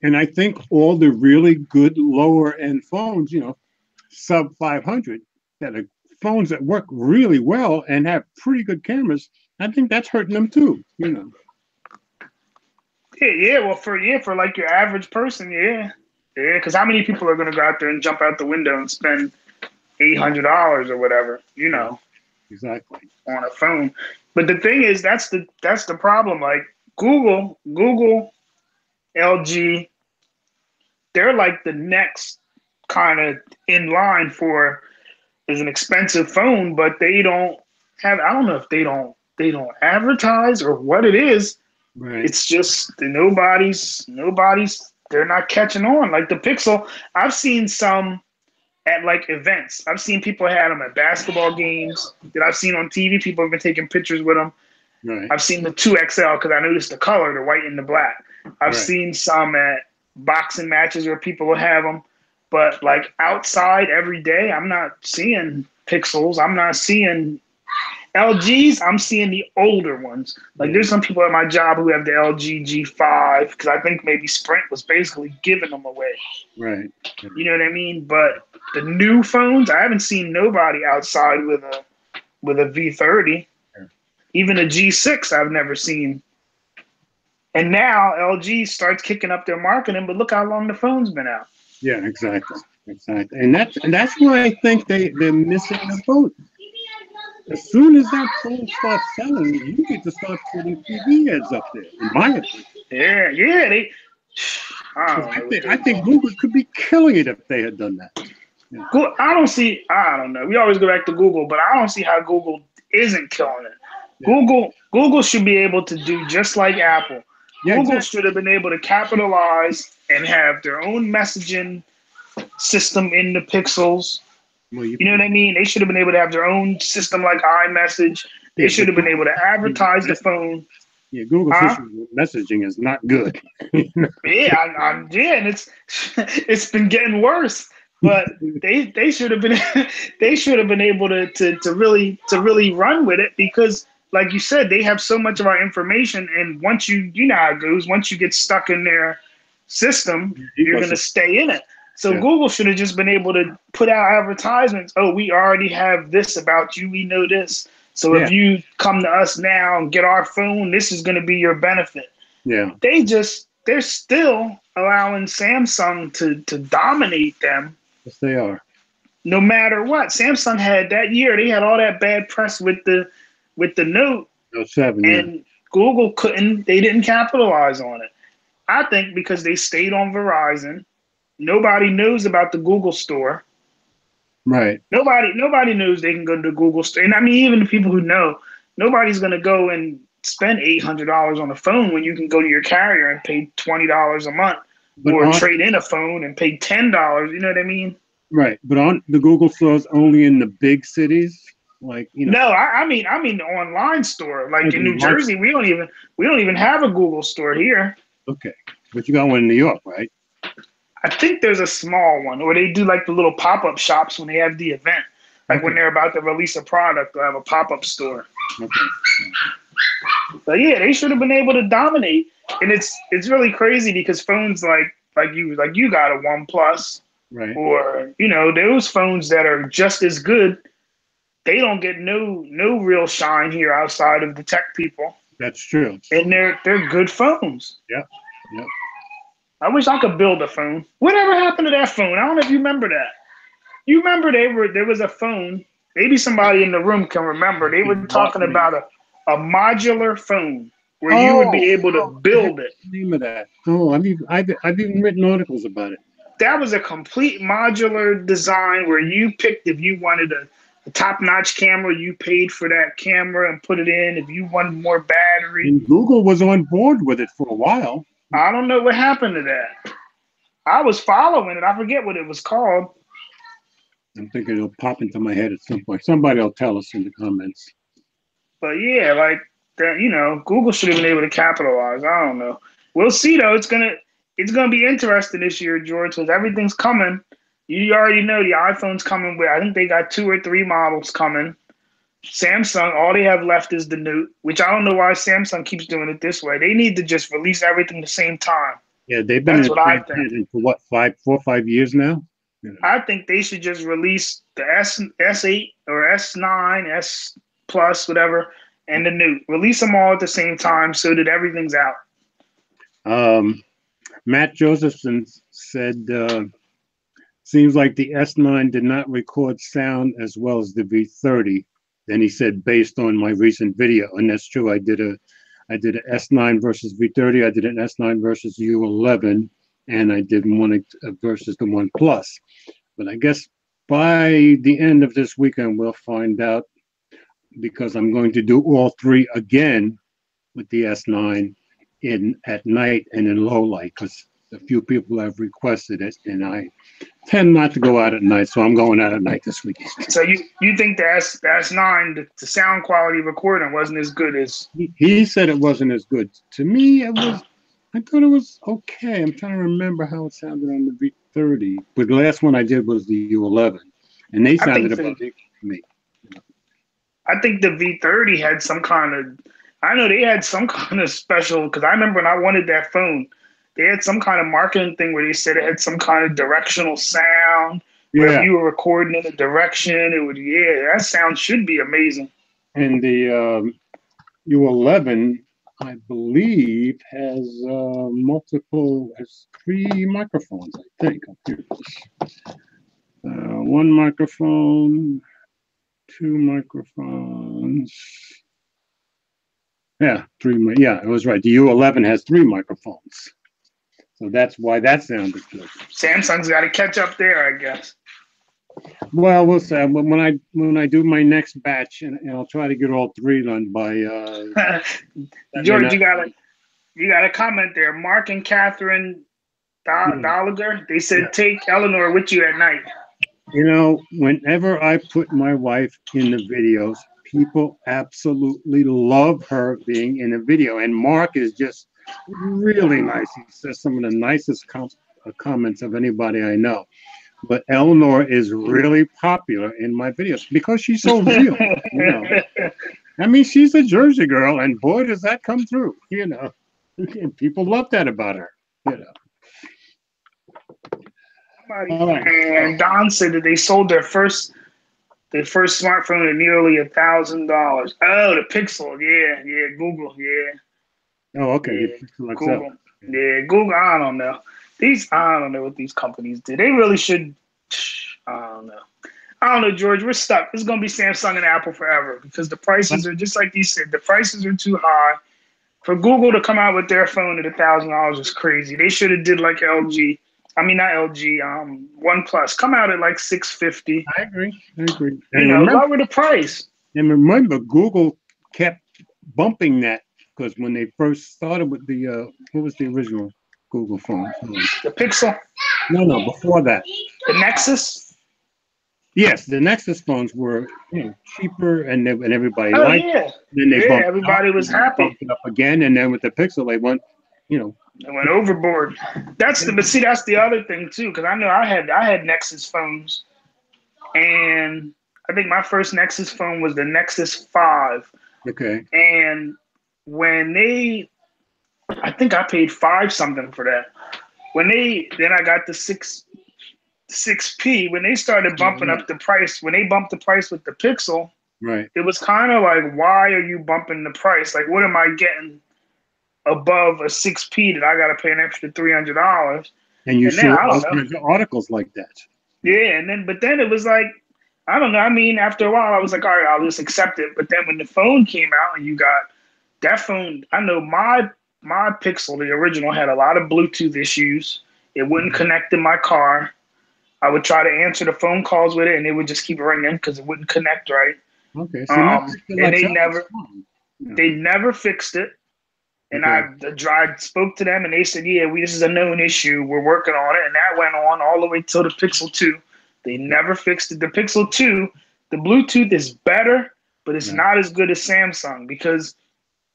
And I think all the really good lower end phones, sub 500, that are phones that work really well and have pretty good cameras, I think that's hurting them too. Yeah. Well, for like your average person, yeah. Because how many people are going to go out there and jump out the window and spend $800 or whatever, Exactly. on a phone? But the thing is, that's the problem. Like Google, LG, they're like the next kind of in line for is an expensive phone, but they don't have. I don't know if they don't advertise or what it is. Right. It's just nobody's. They're not catching on. Like the Pixel, I've seen some at like events. I've seen people had them at basketball games that I've seen on TV. People have been taking pictures with them. Right. I've seen the 2XL because I noticed the color, the white and the black. I've seen some at boxing matches where people will have them. But like outside every day, I'm not seeing Pixels. I'm not seeing LGs. I'm seeing the older ones. Like there's some people at my job who have the LG G5 because I think maybe Sprint was basically giving them away. Right. You know what I mean? But the new phones, I haven't seen nobody outside with a V30. Yeah. Even a G6, I've never seen. And now LG starts kicking up their marketing, but look how long the phone's been out. Yeah, exactly. And that's why I think they're missing the boat. As soon as that phone starts selling, you get to start putting TV ads up there, in my opinion. Yeah. I think Google could be killing it if they had done that. Yeah. I don't know. We always go back to Google, but I don't see how Google isn't killing it. Yeah. Google should be able to do just like Apple. Yeah, Google exactly. should have been able to capitalize and have their own messaging system in the Pixels. Well, you know what I mean? They should have been able to have their own system like iMessage. They should have been able to advertise the phone. Yeah, Google messaging is not good. And it's been getting worse. But they should have been able to really run with it because, like you said, they have so much of our information, and once you know how it goes, once you get stuck in their system, you're gonna stay in it. So Google should have just been able to put out advertisements. Oh, we already have this about you. We know this. So if you come to us now and get our phone, this is going to be your benefit. Yeah. They're still allowing Samsung to dominate them. Yes, they are. No matter what. Samsung had that year, they had all that bad press with the Note. Note 7, and Google they didn't capitalize on it. I think because they stayed on Verizon. Nobody knows about the Google store. Right. Nobody knows they can go to the Google store. And I mean, even the people who know, nobody's going to go and spend $800 on a phone when you can go to your carrier and pay $20 a month or trade in a phone and pay $10. You know what I mean? Right. But on the Google stores only in the big cities? Like, No, I mean the online store. Like in New Jersey, we don't even have a Google store here. Okay. But you got one in New York, right? I think there's a small one, or they do like the little pop-up shops when they have the event. Like when they're about to release a product, they'll have a pop-up store. Okay. But yeah, they should have been able to dominate. And it's really crazy because phones like you got a OnePlus, right? Or those phones that are just as good, they don't get no real shine here outside of the tech people. That's true. And they're good phones. Yeah. I wish I could build a phone. Whatever happened to that phone? I don't know if you remember that. You remember there was a phone. Maybe somebody in the room can remember. They were talking about a modular phone where you would be able to build it. Name of that? Oh, I've even written articles about it. That was a complete modular design where you picked if you wanted a top-notch camera. You paid for that camera and put it in. If you want more battery, And Google was on board with it for a while. I don't know what happened to that. I was following it. I forget what it was called. I'm thinking it'll pop into my head at some point. Somebody will tell us in the comments. But yeah, like that, Google should have been able to capitalize. I don't know. We'll see though. It's gonna be interesting this year, George, because everything's coming. You already know the iPhone's coming with. I think they got 2 or 3 models coming. Samsung, all they have left is the Note, which I don't know why Samsung keeps doing it this way. They need to just release everything at the same time. Yeah, they've been That's in what I think. for what, 4 or 5 years now? Yeah. I think they should just release the S8 or S9, S Plus, whatever, and the Note. Release them all at the same time so that everything's out. Matt Josephson said, seems like the S9 did not record sound as well as the V30. Then he said, based on my recent video, and that's true. I did a S9 versus V30. I did an S9 versus U11, and I did one versus the One Plus. But I guess by the end of this weekend, we'll find out, because I'm going to do all 3 again with the S9 at night and in low light, because a few people have requested it, and I tend not to go out at night, so I'm going out at night this weekend. So you think the S9, the sound quality recording wasn't as good as... He said it wasn't as good. To me, it was. I thought it was okay. I'm trying to remember how it sounded on the V30. But the last one I did was the U11, and they sounded about equal to me. I think the V30 had some kind of... I know they had some kind of special, because I remember when I wanted that phone, they had some kind of marketing thing where they said it had some kind of directional sound. Yeah. Where if you were recording in a direction, it would, that sound should be amazing. And the U11, I believe, has has 3 microphones, I think. One microphone, 2 microphones. Yeah, 3. Yeah, it was right. The U11 has 3 microphones. So that's why that sounded good. Samsung's got to catch up there, I guess. Well, we'll see. When I do my next batch, and I'll try to get all 3 done by. George, you got a comment there. Mark and Catherine Dolliger, they said take Eleanor with you at night. Whenever I put my wife in the videos, people absolutely love her being in a video, and Mark is just really nice. He says some of the nicest comments of anybody I know. But Eleanor is really popular in my videos because she's so real. I mean, she's a Jersey girl, and boy, does that come through. And people love that about her. And Don said that they sold their first smartphone at nearly $1,000. Oh, the Pixel, yeah, Google, yeah. Oh, okay. Yeah, Google. Yeah, Google, I don't know. I don't know what these companies do. They really should. I don't know, George. We're stuck. It's going to be Samsung and Apple forever because the prices are, just like you said, the prices are too high. For Google to come out with their phone at $1,000 is crazy. They should have did like LG. I mean, not LG, OnePlus. Come out at like $650. I agree. And lower the price. And remember, Google kept bumping that because when they first started with the, what was the original Google phone? The Pixel? No, before that. The Nexus? Yes, the Nexus phones were cheaper and everybody liked it. Then they bumped everybody was happy. Bumped it up again, and then with the Pixel, they went, They went overboard. That's the other thing too, because I know I had Nexus phones, and I think my first Nexus phone was the Nexus 5. Okay. And when I think I paid $5 something for that. Then I got the 6P. When they started bumping up the price, when they bumped the price with the Pixel, right? It was kind of like, why are you bumping the price? Like, what am I getting above a 6P that I got to pay an extra $300? And you saw all kinds of articles like that. Yeah, but then it was like, I don't know. I mean, after a while, I was like, all right, I'll just accept it. But then when the phone came out and you got that phone, I know my Pixel, the original, had a lot of Bluetooth issues. It wouldn't connect in my car. I would try to answer the phone calls with it, and it would just keep ringing because it wouldn't connect right. Okay. See, my And Pixel XL is fine. Yeah. they never fixed it. And Okay. I spoke to them, and they said, "Yeah, this is a known issue. We're working on it." And that went on all the way till the Pixel 2. They never fixed it. The Pixel 2, the Bluetooth is better, but it's not as good as Samsung because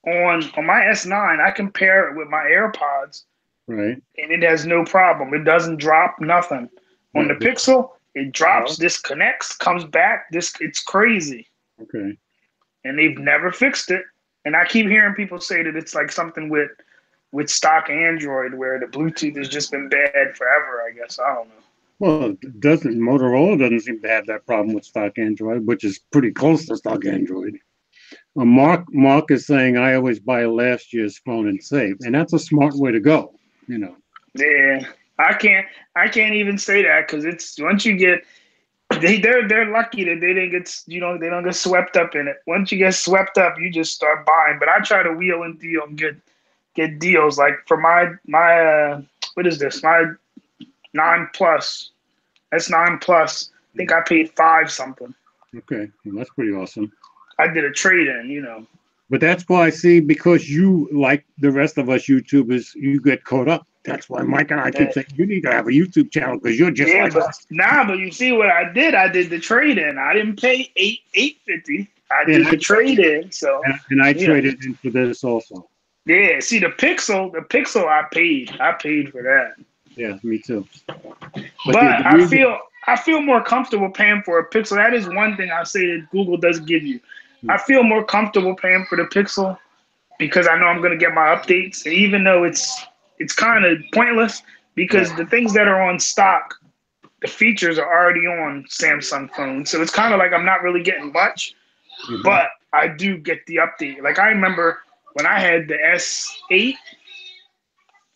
on my S9, I compare it with my AirPods, Right. and it has no problem. It doesn't drop, nothing. On the Pixel, it drops, disconnects, comes back. It's crazy. Okay. And they've never fixed it. And I keep hearing people say that it's like something with stock Android where the Bluetooth has just been bad forever, I guess. I don't know. Well, Motorola doesn't seem to have that problem with stock Android, which is pretty close to stock Android. Mark is saying I always buy last year's phone and save, and that's a smart way to go. Yeah, I can't even say that because it's once you get they're lucky that they didn't get they don't get swept up in it. Once you get swept up, you just start buying. But I try to wheel and deal and get deals like for my what is this my 9 Plus. That's 9 Plus. I think I paid 5 something. Okay, well, that's pretty awesome. I did a trade in, But that's why, see, because you, like the rest of us YouTubers, you get caught up. That's why Mike and I keep saying you need to have a YouTube channel because you're just like us. But you see what I did? I did the trade in. I didn't pay $850. I did the trade in. So and I traded in for this also. Yeah, see the Pixel I paid for that. Yeah, me too. But I feel more comfortable paying for a Pixel. That is one thing I say that Google does give you. I feel more comfortable paying for the Pixel because I know I'm going to get my updates. And even though it's kind of pointless because the things that are on stock, the features are already on Samsung phones. So it's kind of like I'm not really getting much, but I do get the update. Like I remember when I had the S8,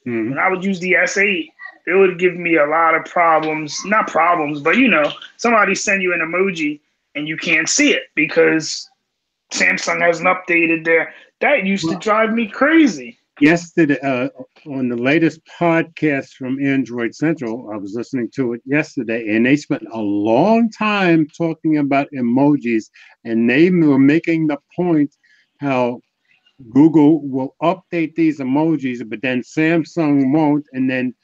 when I would use the S8, it would give me a lot of problems. Not problems, but somebody send you an emoji and you can't see it because Samsung hasn't updated there. That used to drive me crazy. Yesterday, on the latest podcast from Android Central, I was listening to it yesterday, and they spent a long time talking about emojis, and they were making the point how Google will update these emojis, but then Samsung won't, and then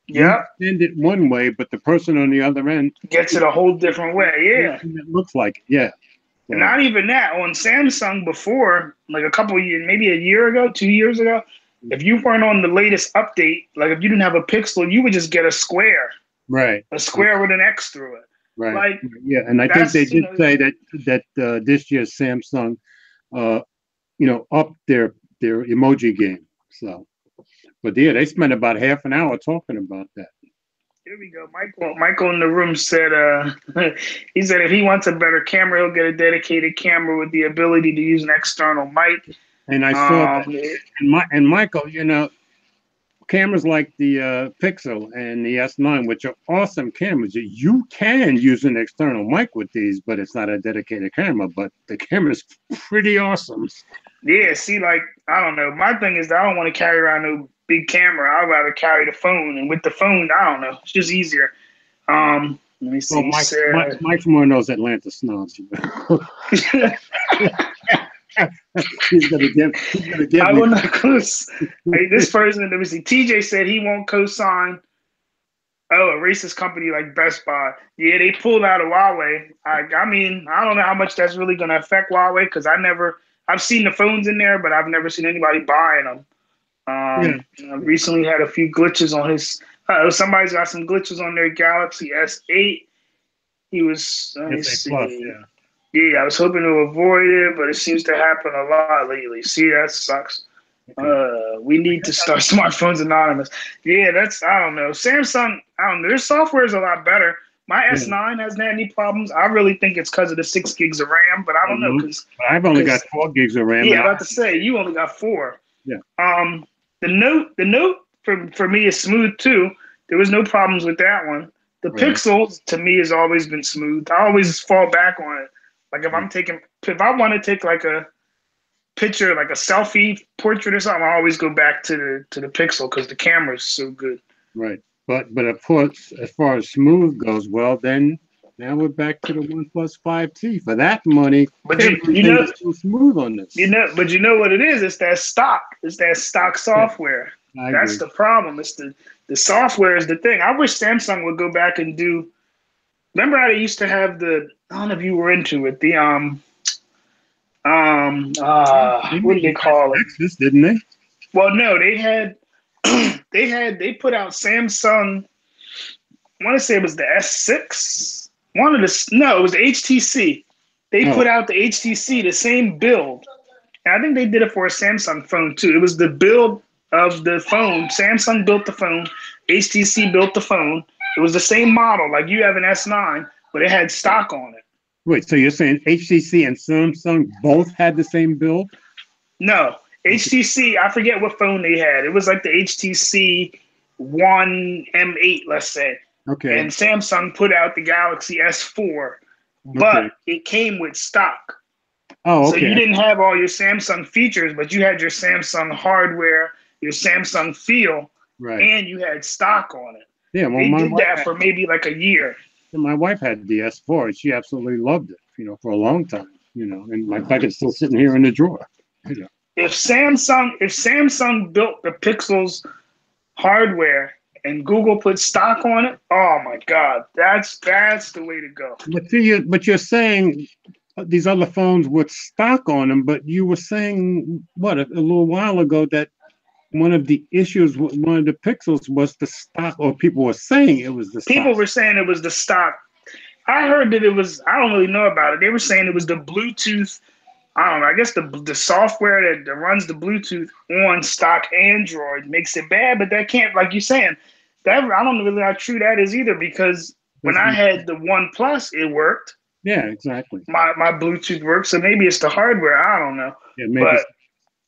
you send it one way, but the person on the other end gets it a whole different way. Yeah, it looks like And not even that. On Samsung before, like a couple of years, maybe a year ago, 2 years ago, if you weren't on the latest update, like if you didn't have a Pixel, you would just get a square. Right. A square with an X through it. Right. Like, and I think they did say that this year's Samsung, upped their emoji game. So, but they spent about half an hour talking about that. Here we go. Michael in the room said, he said if he wants a better camera, he'll get a dedicated camera with the ability to use an external mic. And I saw that. And Michael, cameras like the Pixel and the S9, which are awesome cameras, you can use an external mic with these, but it's not a dedicated camera. But the camera's pretty awesome. Yeah, see, like, I don't know. My thing is that I don't want to carry around no big camera. I'd rather carry the phone. And with the phone, I don't know. It's just easier. Let me see. Mike's one of those Atlanta snobs. He's gonna give I will not hey, this person, let me see. TJ said he won't co-sign a racist company like Best Buy. Yeah, they pulled out of Huawei. I mean, I don't know how much that's really gonna affect Huawei because I've seen the phones in there, but I've never seen anybody buying them. I recently had a few glitches on his. Somebody's got some glitches on their Galaxy S8. He was. Let me see. Plus, yeah, I was hoping to avoid it, but it seems to happen a lot lately. See, that sucks. We need to start smartphones anonymous. Yeah, I don't know. Samsung, I don't know. Their software is a lot better. My S9 hasn't had any problems. I really think it's because of the 6 gigs of RAM, but I don't know because I've only got 4 gigs of RAM. Yeah, I'm about to say you only got 4. Yeah. The Note for me is smooth too. There was no problems with that one. The Pixel to me has always been smooth. I always fall back on it. Like if I want to take like a picture, like a selfie portrait or something, I always go back to the Pixel because the camera is so good. Right. But of course, as far as smooth goes, well, then now we're back to the OnePlus 5T. For that money, But everything is so smooth on this. but you know what it is? It's that stock. It's that stock Yeah, software. I That's agree. the problem. It's the software is the thing. I wish Samsung would go back and do. Remember how they used to have the? I don't know if you were into it. The They what made do they the S call it? Nexus, didn't they? Well, no, they had they put out Samsung. I want to say it was the S6. One of the no, it was the HTC. They put Oh, out the HTC, the same build. And I think they did it for a Samsung phone too. It was the build of the phone. Samsung built the phone. HTC built the phone. It was the same model, like you have an S9, but it had stock on it. wait. So you're saying HTC and Samsung both had the same build? No, Okay. HTC. I forget what phone they had. It was like the HTC One M8, let's say. Okay. And Samsung put out the Galaxy S4, but Okay. it came with stock. Oh, So you okay. didn't have all your Samsung features, but you had your Samsung hardware, your Samsung feel, Right. and you had stock on it. Yeah. Well, They did that for maybe like a year. my wife had the S4, and she absolutely loved it. For a long time. And my fact, it's still sitting here in the drawer. You know. If Samsung built the Pixels hardware and Google put stock on it, oh my God, that's the way to go. But you're saying these other phones with stock on them, but you were saying what a little while ago that one of the issues with one of the Pixels was the stock, or people were saying it was the People stock. were saying it was the stock. I heard that it was. I don't really know about it. They were saying it was the Bluetooth. I don't know. I guess the software that runs the Bluetooth on stock Android makes it bad, but that can't, like you're saying, that I don't know really how true that is either. Because when That's, I had the One Plus, it worked. yeah, exactly. My Bluetooth works, so maybe it's the hardware. I don't know, Yeah, maybe. but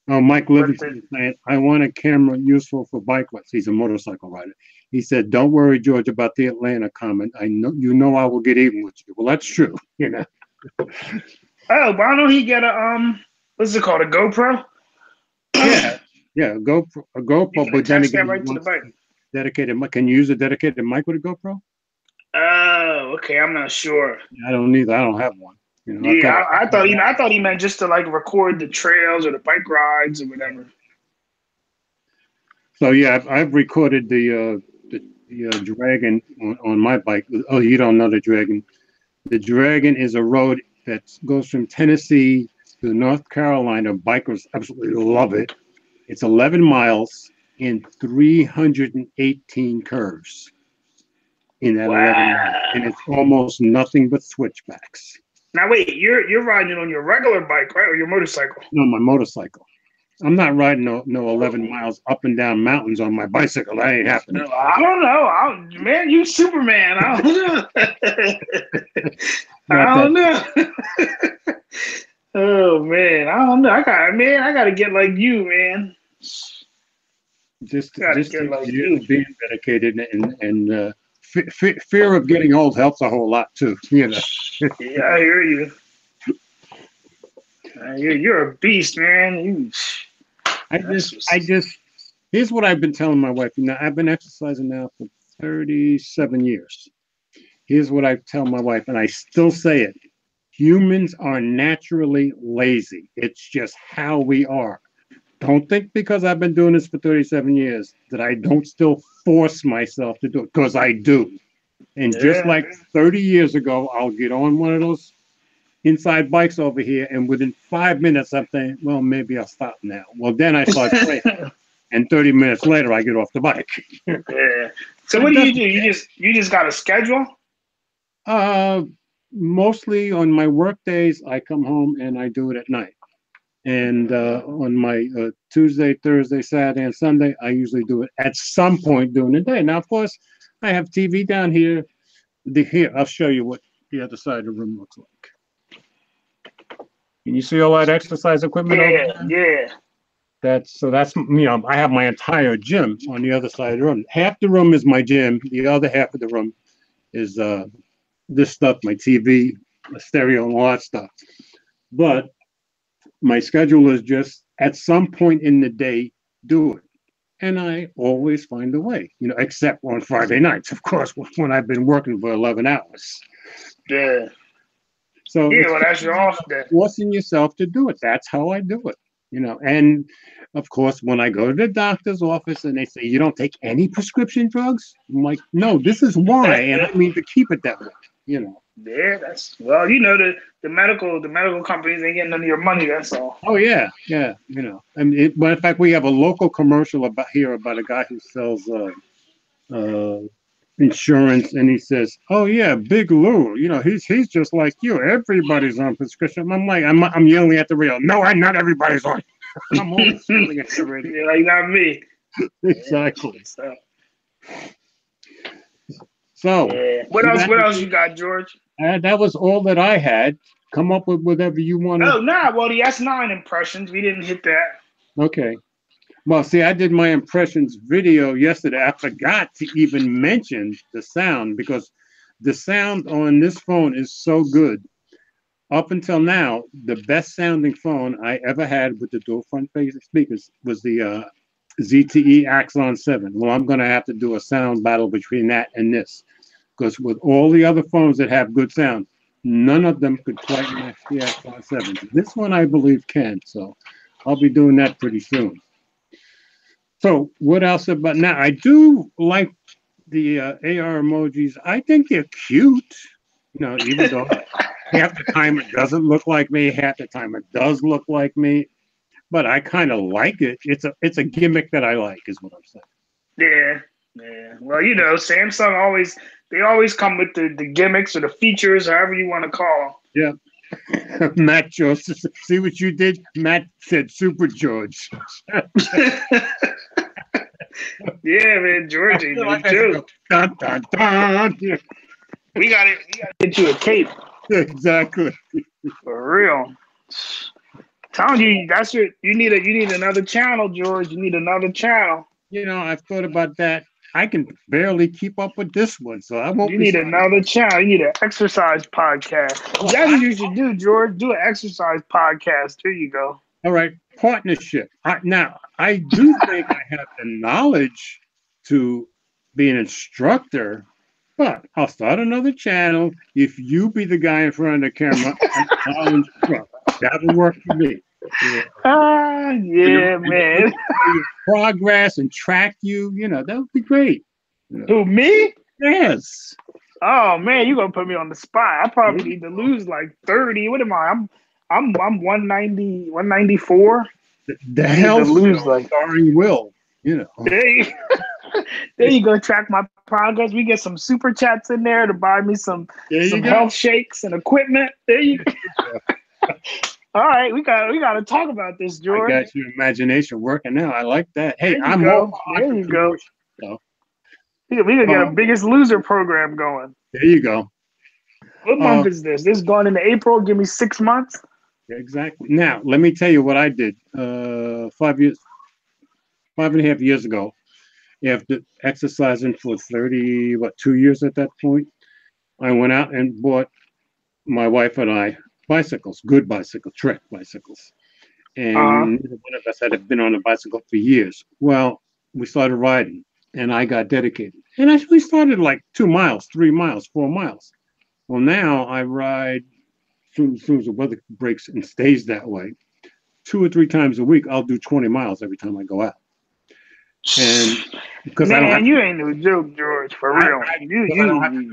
Oh, Mike but Livingston is saying, I want a camera useful for bikeless. He's a motorcycle rider. He said, don't worry, George, about the Atlanta comment. I know I will get even with you. Well, that's true. why don't he get what's it called, a GoPro? Yeah, yeah, a You GoPro, can but then attach that again, he right to the wants bike. dedicated mic. Can you use a dedicated mic with a GoPro? Oh, okay. I'm not sure. I don't need that. I don't have one. I've Yeah, got I thought he meant just to like record the trails or the bike rides or whatever. So yeah, I've recorded the Dragon on my bike. Oh, you don't know the Dragon. The Dragon is a road that goes from Tennessee to North Carolina. Bikers absolutely love it. It's 11 miles in 318 curves in that 11 miles, and Wow. it's almost nothing but switchbacks. Now wait, you're riding it on your regular bike, right, or your motorcycle? No, my motorcycle. I'm not riding no 11 miles up and down mountains on my bicycle. That ain't happening. No, I don't know. Man, you Superman. I don't know. I Not that don't know. Oh man, I don't know. I gotta get like you, man. just Gotta just get the like years you. of being dedicated and fear of getting old helps a whole lot too. Yeah, I hear you. You're a beast, man. That's I what's, just here's what I've been telling my wife. I've been exercising now for 37 years. Here's what I tell my wife, and I still say it. Humans are naturally lazy. It's just how we are. Don't think because I've been doing this for 37 years that I don't still force myself to do it, because I do. And just yeah. like 30 years ago, I'll get on one of those inside bikes over here, and within 5 minutes, I'm thinking, well, maybe I'll stop now. Well, then I start praying, and 30 minutes later, I get off the bike. Yeah. So But what it do you doesn't. do? You just got a schedule? Uh, Mostly on my work days, I come home and I do it at night. And on my Tuesday, Thursday, Saturday, and Sunday, I usually do it at some point during the day. Now, of course, I have TV down here. Here, I'll show you what the other side of the room looks like. Can you see all that exercise equipment over Yeah, there? yeah. That's I have my entire gym on the other side of the room. Half the room is my gym. The other half of the room is this stuff, my TV, my stereo, and all that stuff. But my schedule is just at some point in the day, do it. and I always find a way, except on Friday nights, of course, when I've been working for 11 hours. Yeah. So Yeah, it's well, just that's your off day. forcing yourself to do it. That's how I do it. And of course, when I go to the doctor's office and they say, you don't take any prescription drugs, I'm like, no, this is why. And I mean to keep it that way. Yeah, that's well, the medical companies ain't getting none of your money, that's all. Oh, yeah. Yeah. I mean, but in fact, we have a local commercial about a guy who sells uh, insurance, and he says, "Oh yeah, Big Lou. He's just like you. Everybody's on prescription." I'm like, I'm yelling at the radio. No, I'm not. Everybody's on. I'm always yelling at the radio. Yeah, like not me. Exactly. So, So yeah. What else you got, George? that was all that I had. Come up with whatever you want to. Oh, nah. Well, the S9 impressions, we didn't hit that. Okay. Well, see, I did my impressions video yesterday. I forgot to even mention the sound because the sound on this phone is so good. Up until now, the best sounding phone I ever had with the dual front facing speakers was the ZTE Axon 7. Well, I'm going to have to do a sound battle between that and this because with all the other phones that have good sound, none of them could quite match the Axon 7. This one, I believe, can. So I'll be doing that pretty soon. So what else about now? I do like the AR emojis. I think they're cute. Even though half the time it doesn't look like me, half the time it does look like me. But I kind of like it. It's a gimmick that I like, is what I'm saying. Yeah. Well, Samsung always come with the gimmicks or the features, however you want to call them. Yeah. Matt Joseph, see what you did? Matt said Super George. Yeah, man, Georgie, too. Dun, dun, dun. We gotta get you a cape. Exactly. For real. Telling you, you need another channel, George. You need another channel. I've thought about that. I can barely keep up with this one, so I won't. You need another channel. You need an exercise podcast. That's what you should do, George. Do an exercise podcast. Here you go. All right, partnership. Now, I do think I have the knowledge to be an instructor, but I'll start another channel. If you be the guy in front of the camera, I'll instruct. That'll work for me. Yeah, man. Progress and track you. That would be great. Who, me? Yes. Oh man, you're gonna put me on the spot. I probably need to lose like 30. What am I? I'm 190, 194. The hell lose like starring Will. There you go. Track my progress. We get some super chats in there to buy me some health shakes and equipment. There you go. All right, we got to talk about this, George. I got your imagination working now. I like that. Hey, there you go. We can get a Biggest Loser program going. There you go. What month is this? This is going into April. Give me 6 months. Exactly. Now, let me tell you what I did 5.5 years ago. After exercising for 2 years at that point, I went out and bought, my wife and I, bicycles, good bicycles, Trek bicycles. And neither one of us had been on a bicycle for years. Well, we started riding, and I got dedicated. And we started like 2 miles, 3 miles, 4 miles. Well, now I ride, as soon as the weather breaks and stays that way, 2 or 3 times a week, I'll do 20 miles every time I go out. And because you ain't no joke, George, for real. I don't have to do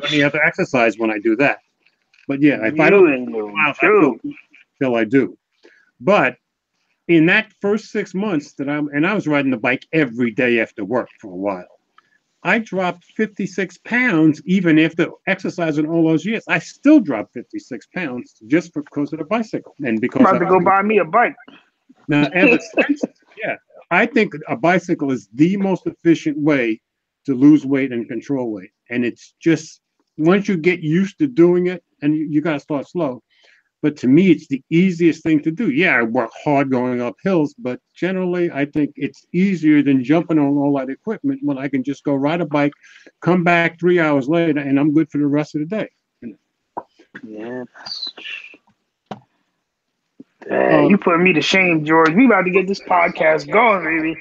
any other exercise when I do that. But yeah, if I don't do miles, I feel I do. But in that first 6 months I was riding the bike every day after work for a while, I dropped 56 pounds. Even after exercising all those years, I still dropped 56 pounds just because of the bicycle. And because I'm about to go buy me a bike. Now, ever since, yeah, I think a bicycle is the most efficient way to lose weight and control weight. And it's just, once you get used to doing it, and you got to start slow. But to me, it's the easiest thing to do. Yeah, I work hard going up hills, but generally, I think it's easier than jumping on all that equipment when I can just go ride a bike, come back 3 hours later, and I'm good for the rest of the day. Yeah. You putting me to shame, George. We about to get this podcast going, baby.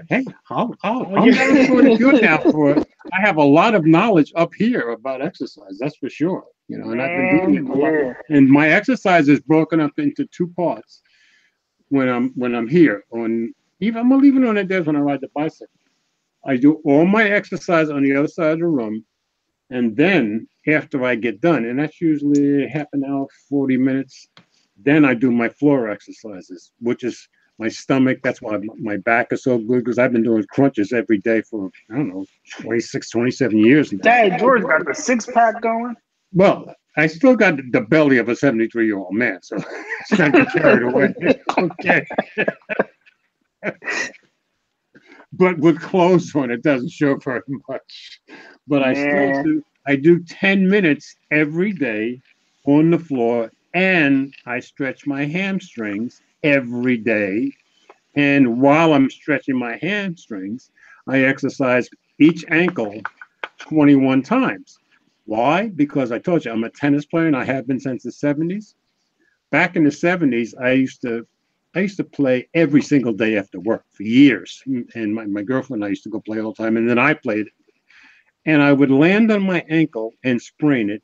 Hey, I'm down for it if you're down for it. I have a lot of knowledge up here about exercise, that's for sure. And I've been doing it a lot. Yeah. And my exercise is broken up into two parts when I'm here. I'm gonna leave it on the days when I ride the bicycle. I do all my exercise on the other side of the room, and then after I get done, and that's usually half an hour, 40 minutes, then I do my floor exercises, which is my stomach. That's why my back is so good, because I've been doing crunches every day for, I don't know, 26, 27 years now. Dad, George got the six-pack going. Well, I still got the belly of a 73-year-old man, so it's not get carried away. Okay. But with clothes on, it doesn't show very much. But I do 10 minutes every day on the floor, and I stretch my hamstrings every day. And while I'm stretching my hamstrings, I exercise each ankle 21 times. Why? Because I told you I'm a tennis player, and I have been since the 70s. Back in the 70s, I used to play every single day after work for years. And my girlfriend and I used to go play all the time. And then I played. And I would land on my ankle and sprain it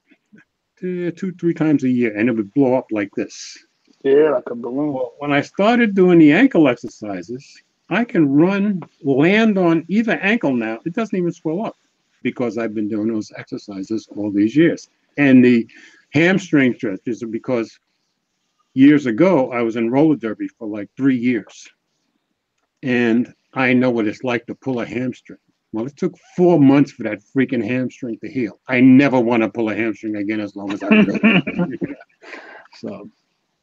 2-3 times a year. And it would blow up like this. Yeah, like a balloon. Well, when I started doing the ankle exercises, I can land on either ankle now. It doesn't even swell up, because I've been doing those exercises all these years. And the hamstring stretches are because years ago, I was in roller derby for like 3 years. And I know what it's like to pull a hamstring. Well, it took 4 months for that freaking hamstring to heal. I never want to pull a hamstring again as long as I live. So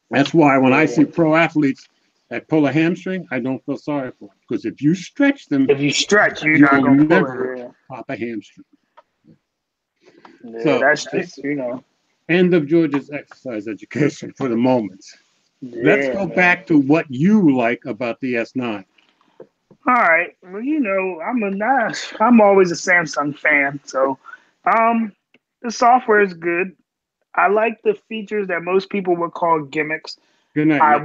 that's why when I see pro athletes that pull a hamstring, I don't feel sorry for them. Because if you stretch them, if you stretch, you're not going to never pop a hamstring. Yeah, so that's just, end of George's exercise education for the moment. Yeah, let's go back to what you like about the S9. All right. Well, I'm always a Samsung fan. So the software is good. I like the features that most people would call gimmicks. Good night. I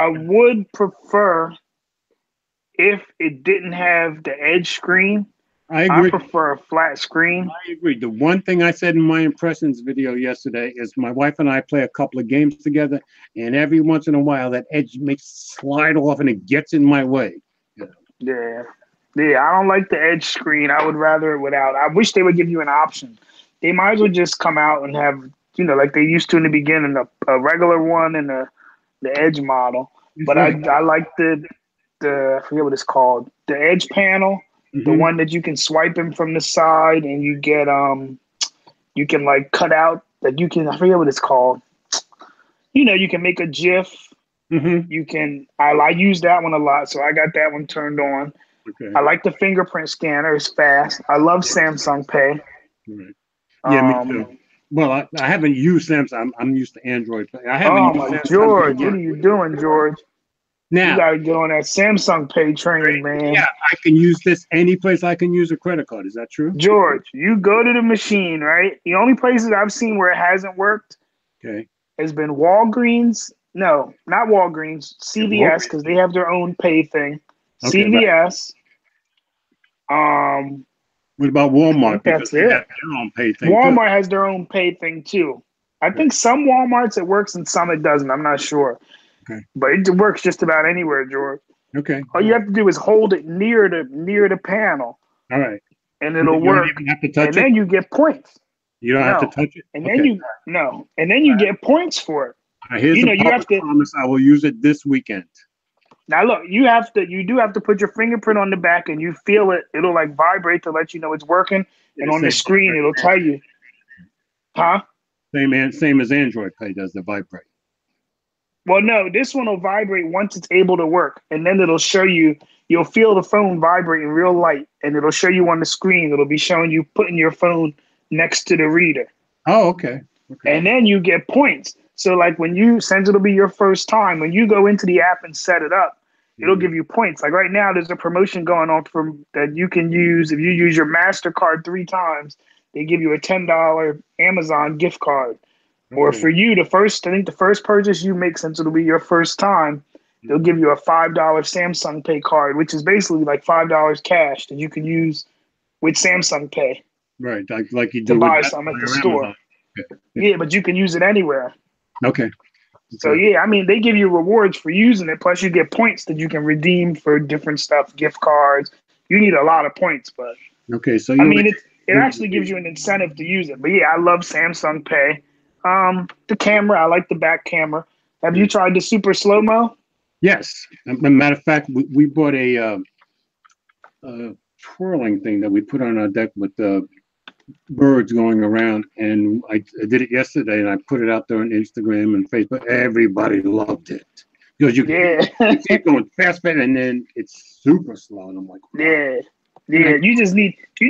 would prefer if it didn't have the edge screen. I agree. I prefer a flat screen. I agree. The one thing I said in my impressions video yesterday is my wife and I play a couple of games together, and every once in a while that edge makes slide off and it gets in my way. Yeah. I don't like the edge screen. I would rather it without. I wish they would give you an option. They might as well just come out and have, like they used to in the beginning, a regular one and the edge model. But I like the I forget what it's called, the edge panel. The one that you can swipe in from the side, and you get you can like cut out, like you can, I forget what it's called. You can make a GIF. You can. I use that one a lot, so I got that one turned on. Okay. I like the fingerprint scanner; it's fast. I love Samsung Pay. Right. Yeah, me too. Well, I haven't used Samsung. I'm used to Android Pay. I haven't used Samsung George, what are you doing, George? Now, you gotta get on that Samsung Pay train, man. Yeah, I can use this any place I can use a credit card. Is that true? George, you go to the machine, right? The only places I've seen where it hasn't worked has been Walgreens. No, not Walgreens. CVS, because they have their own pay thing. Okay, CVS. What about Walmart? That's it. Their own pay thing. Walmart has their own pay thing too. I think some Walmarts it works and some it doesn't. I'm not sure. Okay. But it works just about anywhere, George. Okay. All you have to do is hold it near the panel. All right. And it'll work. You have to touch and then you get points. You don't have to touch it. And then you get points for it. Here's you have to promise I will use it this weekend. Now look, you do have to put your fingerprint on the back, and you feel it. It'll like vibrate to let you know it's working. And on the screen, it'll tell you. Huh? Same as Android Pay does the vibrate. Well, no, this one will vibrate once it's able to work, and then it'll show you. You'll feel the phone vibrating real light, and it'll show you on the screen. It'll be showing you putting your phone next to the reader. Oh, okay. And then you get points. So, like since it'll be your first time, when you go into the app and set it up, it'll give you points. Like right now, there's a promotion going on that you can use if you use your MasterCard 3 times. They give you a $10 Amazon gift card. Or Okay. for you, I think the first purchase you make, since it'll be your first time, they'll give you a $5 Samsung Pay card, which is basically like $5 cash that you can use with Samsung Pay Right. Like you to do with buy Best something Buy at the or store. Amazon. Yeah. Yeah. Yeah, but you can use it anywhere. Okay. So Okay. yeah, I mean, they give you rewards for using it. Plus, you get points that you can redeem for different stuff, gift cards. You need a lot of points, but Okay. So I you mean, it would actually gives you an incentive to use it. But yeah, I love Samsung Pay. The camera, I like the back camera. Have you tried the super slow mo? yes. As a matter of fact, we bought a twirling thing that we put on our deck with the birds going around, and I did it yesterday, and I put it out there on Instagram and Facebook. Everybody loved it because Yeah, you see it going fast, and then it's super slow, and I'm like, wow. yeah, And yeah. You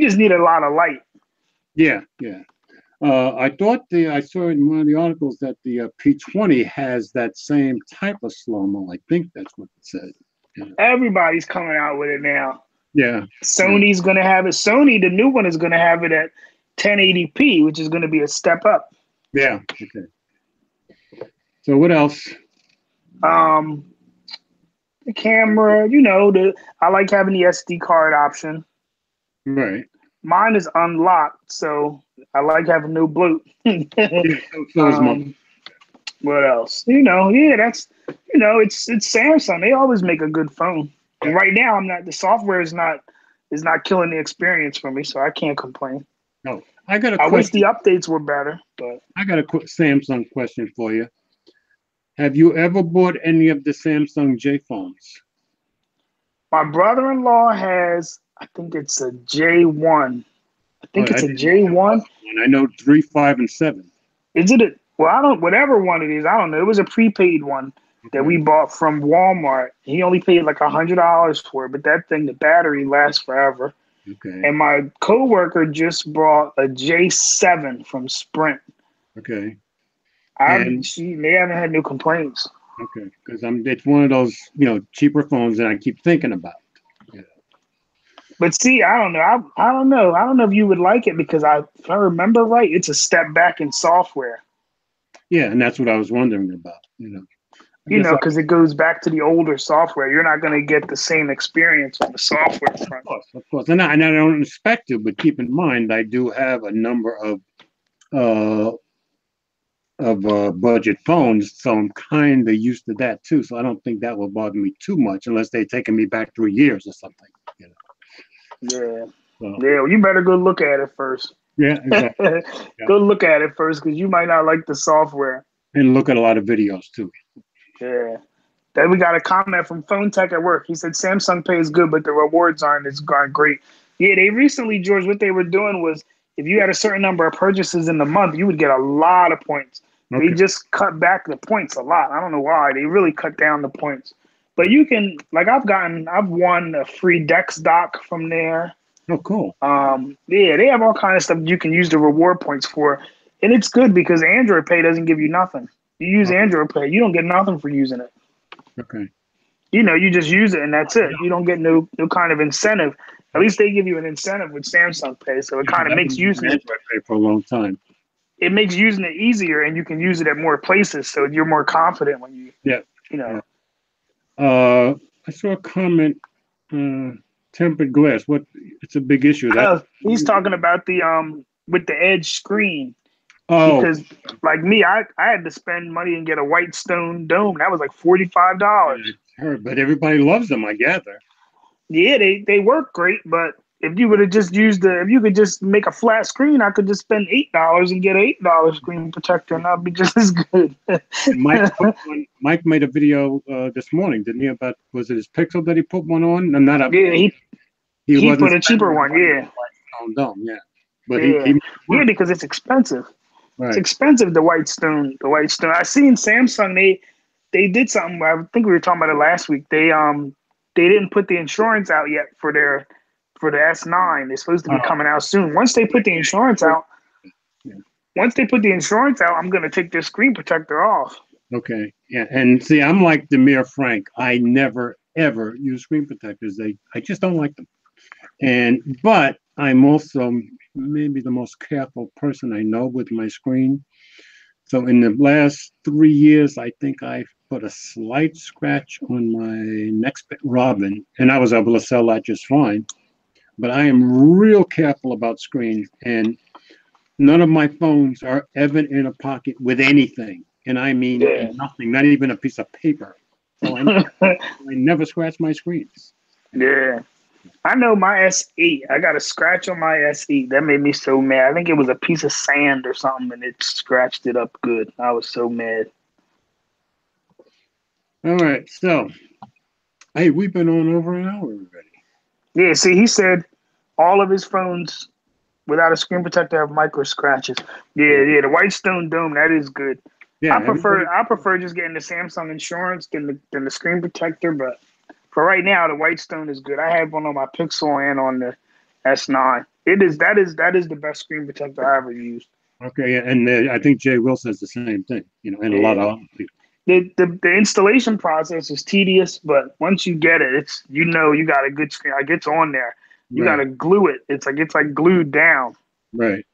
just need a lot of light. yeah, yeah. I thought I saw in one of the articles that the P20 has that same type of slow mo. I think that's what it said. Yeah, Everybody's coming out with it now. yeah, yeah. Sony's gonna have it. Sony, the new one, is gonna have it at 1080p, which is gonna be a step up. Yeah. Okay. So what else? Um, the camera, I like having the SD card option. Right. Mine is unlocked, so I like having no bloat. Yeah. So is mine. um, what else? Yeah, it's Samsung. They always make a good phone. And right now, I'm not. The software is not killing the experience for me, so I can't complain. No, I got a I wish question. the updates were better, but I got a quick Samsung question for you. Have you ever bought any of the Samsung J phones? my brother-in-law has. I think it's a J1. I Oh, think I it's a didn't know there was J1. one. I know 3, 5, and 7. Is it a well, I don't whatever one it is, I don't know. It was a prepaid one that Okay. we bought from Walmart. He only paid like $100 for it, but that thing, the battery lasts forever. Okay. And my coworker just brought a J7 from Sprint. Okay. And They haven't had no complaints. okay, because it's one of those cheaper phones that I keep thinking about. Yeah. But see, I don't know. I don't know. I don't know if you would like it because if I remember right, it's a step back in software. Yeah, and that's what I was wondering about. I guess I, Because it goes back to the older software. You're not going to get the same experience on the software front. of course, and I don't expect to, but keep in mind I do have a number uh of budget phones, so I'm kind of used to that too. So I don't think that will bother me too much unless they've taken me back 3 years or something. Yeah. So Yeah, well, you better go look at it first. yeah, exactly. Yeah. Go look at it first because you might not like the software. And look at a lot of videos too. Yeah. Then we got a comment from Phone Tech at work. He said Samsung Pay is good, but the rewards aren't great. Yeah, they recently, George, what they were doing was if you had a certain number of purchases in the month, you would get a lot of points. They Okay. just cut back the points a lot. I don't know why. They really cut down the points. But you can, like, I've won a free Dex dock from there. Oh, cool. Yeah, they have all kind of stuff you can use the reward points for, and it's good because Android Pay doesn't give you nothing. You use Oh, Android Pay, you don't get nothing for using it. okay. You just use it and that's it. You don't get no kind of incentive. At least they give you an incentive with Samsung Pay, so it kind of I've makes been using using it. Android Pay for a long time. It makes using it easier, and you can use it at more places, so you're more confident when Yeah. you know. Yeah. I saw a comment. Tempered glass. What? It's a big issue. That. He's talking about the with the Edge screen. Oh. Because like me, I had to spend money and get a white stone dome. That was like $45. But everybody loves them, I gather. Yeah, they work great, but if you would have just if you could just make a flat screen, I could just spend $8 and get an $8 screen protector, and that'd be just as good. Mike made a video this morning, didn't he? About was it his Pixel that he put one on? No, not a. Yeah, he wasn't put a cheaper one. Yeah, dome, yeah. But yeah, he because it's expensive. right. It's expensive. The white stone. The white stone. I seen Samsung. They did something. I think we were talking about it last week. They didn't put the insurance out yet for the S9. They're supposed to be coming out soon. Once they put the insurance out, I'm gonna take their screen protector off. Okay. Yeah. And see, I'm like Demir Frank. I never ever use screen protectors. I just don't like them. But I'm also maybe the most careful person I know with my screen. So in the last 3 years, I think I've put a slight scratch on my next Robin, and I was able to sell that just fine. But I am real careful about screens, and none of my phones are ever in a pocket with anything. And I mean nothing, not even a piece of paper. So I never scratch my screens. Yeah. I know my S8. I got a scratch on my S8. That made me so mad. I think it was a piece of sand or something, and it scratched it up good. I was so mad. All right. So, hey, we've been on over an hour already. Yeah, see, he said all of his phones without a screen protector have micro scratches. Yeah, the Whitestone Dome, that is good. Yeah, I prefer just getting the Samsung insurance than the screen protector, but for right now, the Whitestone is good. I have one on my Pixel and on the S9. That is the best screen protector I ever used. Okay, and I think Jay Will says the same thing, and a lot of other people. The installation process is tedious, but once you get it, it's you got a good screen. Like it's on there. You got to glue it. It's like glued down. Right.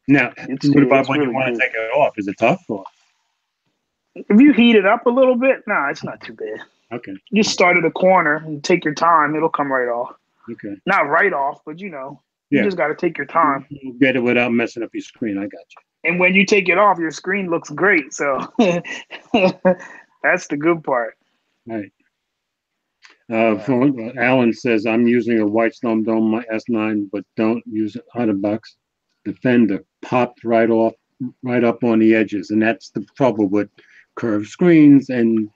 Now, what about when you want to take it off? Is it tough? Or? If you heat it up a little bit, it's not too bad. Okay. You just start at a corner and take your time. It'll come right off. Okay. Not right off, but you just got to take your time. You get it without messing up your screen. I got you. And when you take it off, your screen looks great. So that's the good part. Right. Alan says, I'm using a Whitestone Dome, my S9, but don't use OtterBox. The fender popped right up on the edges. And that's the trouble with curved screens and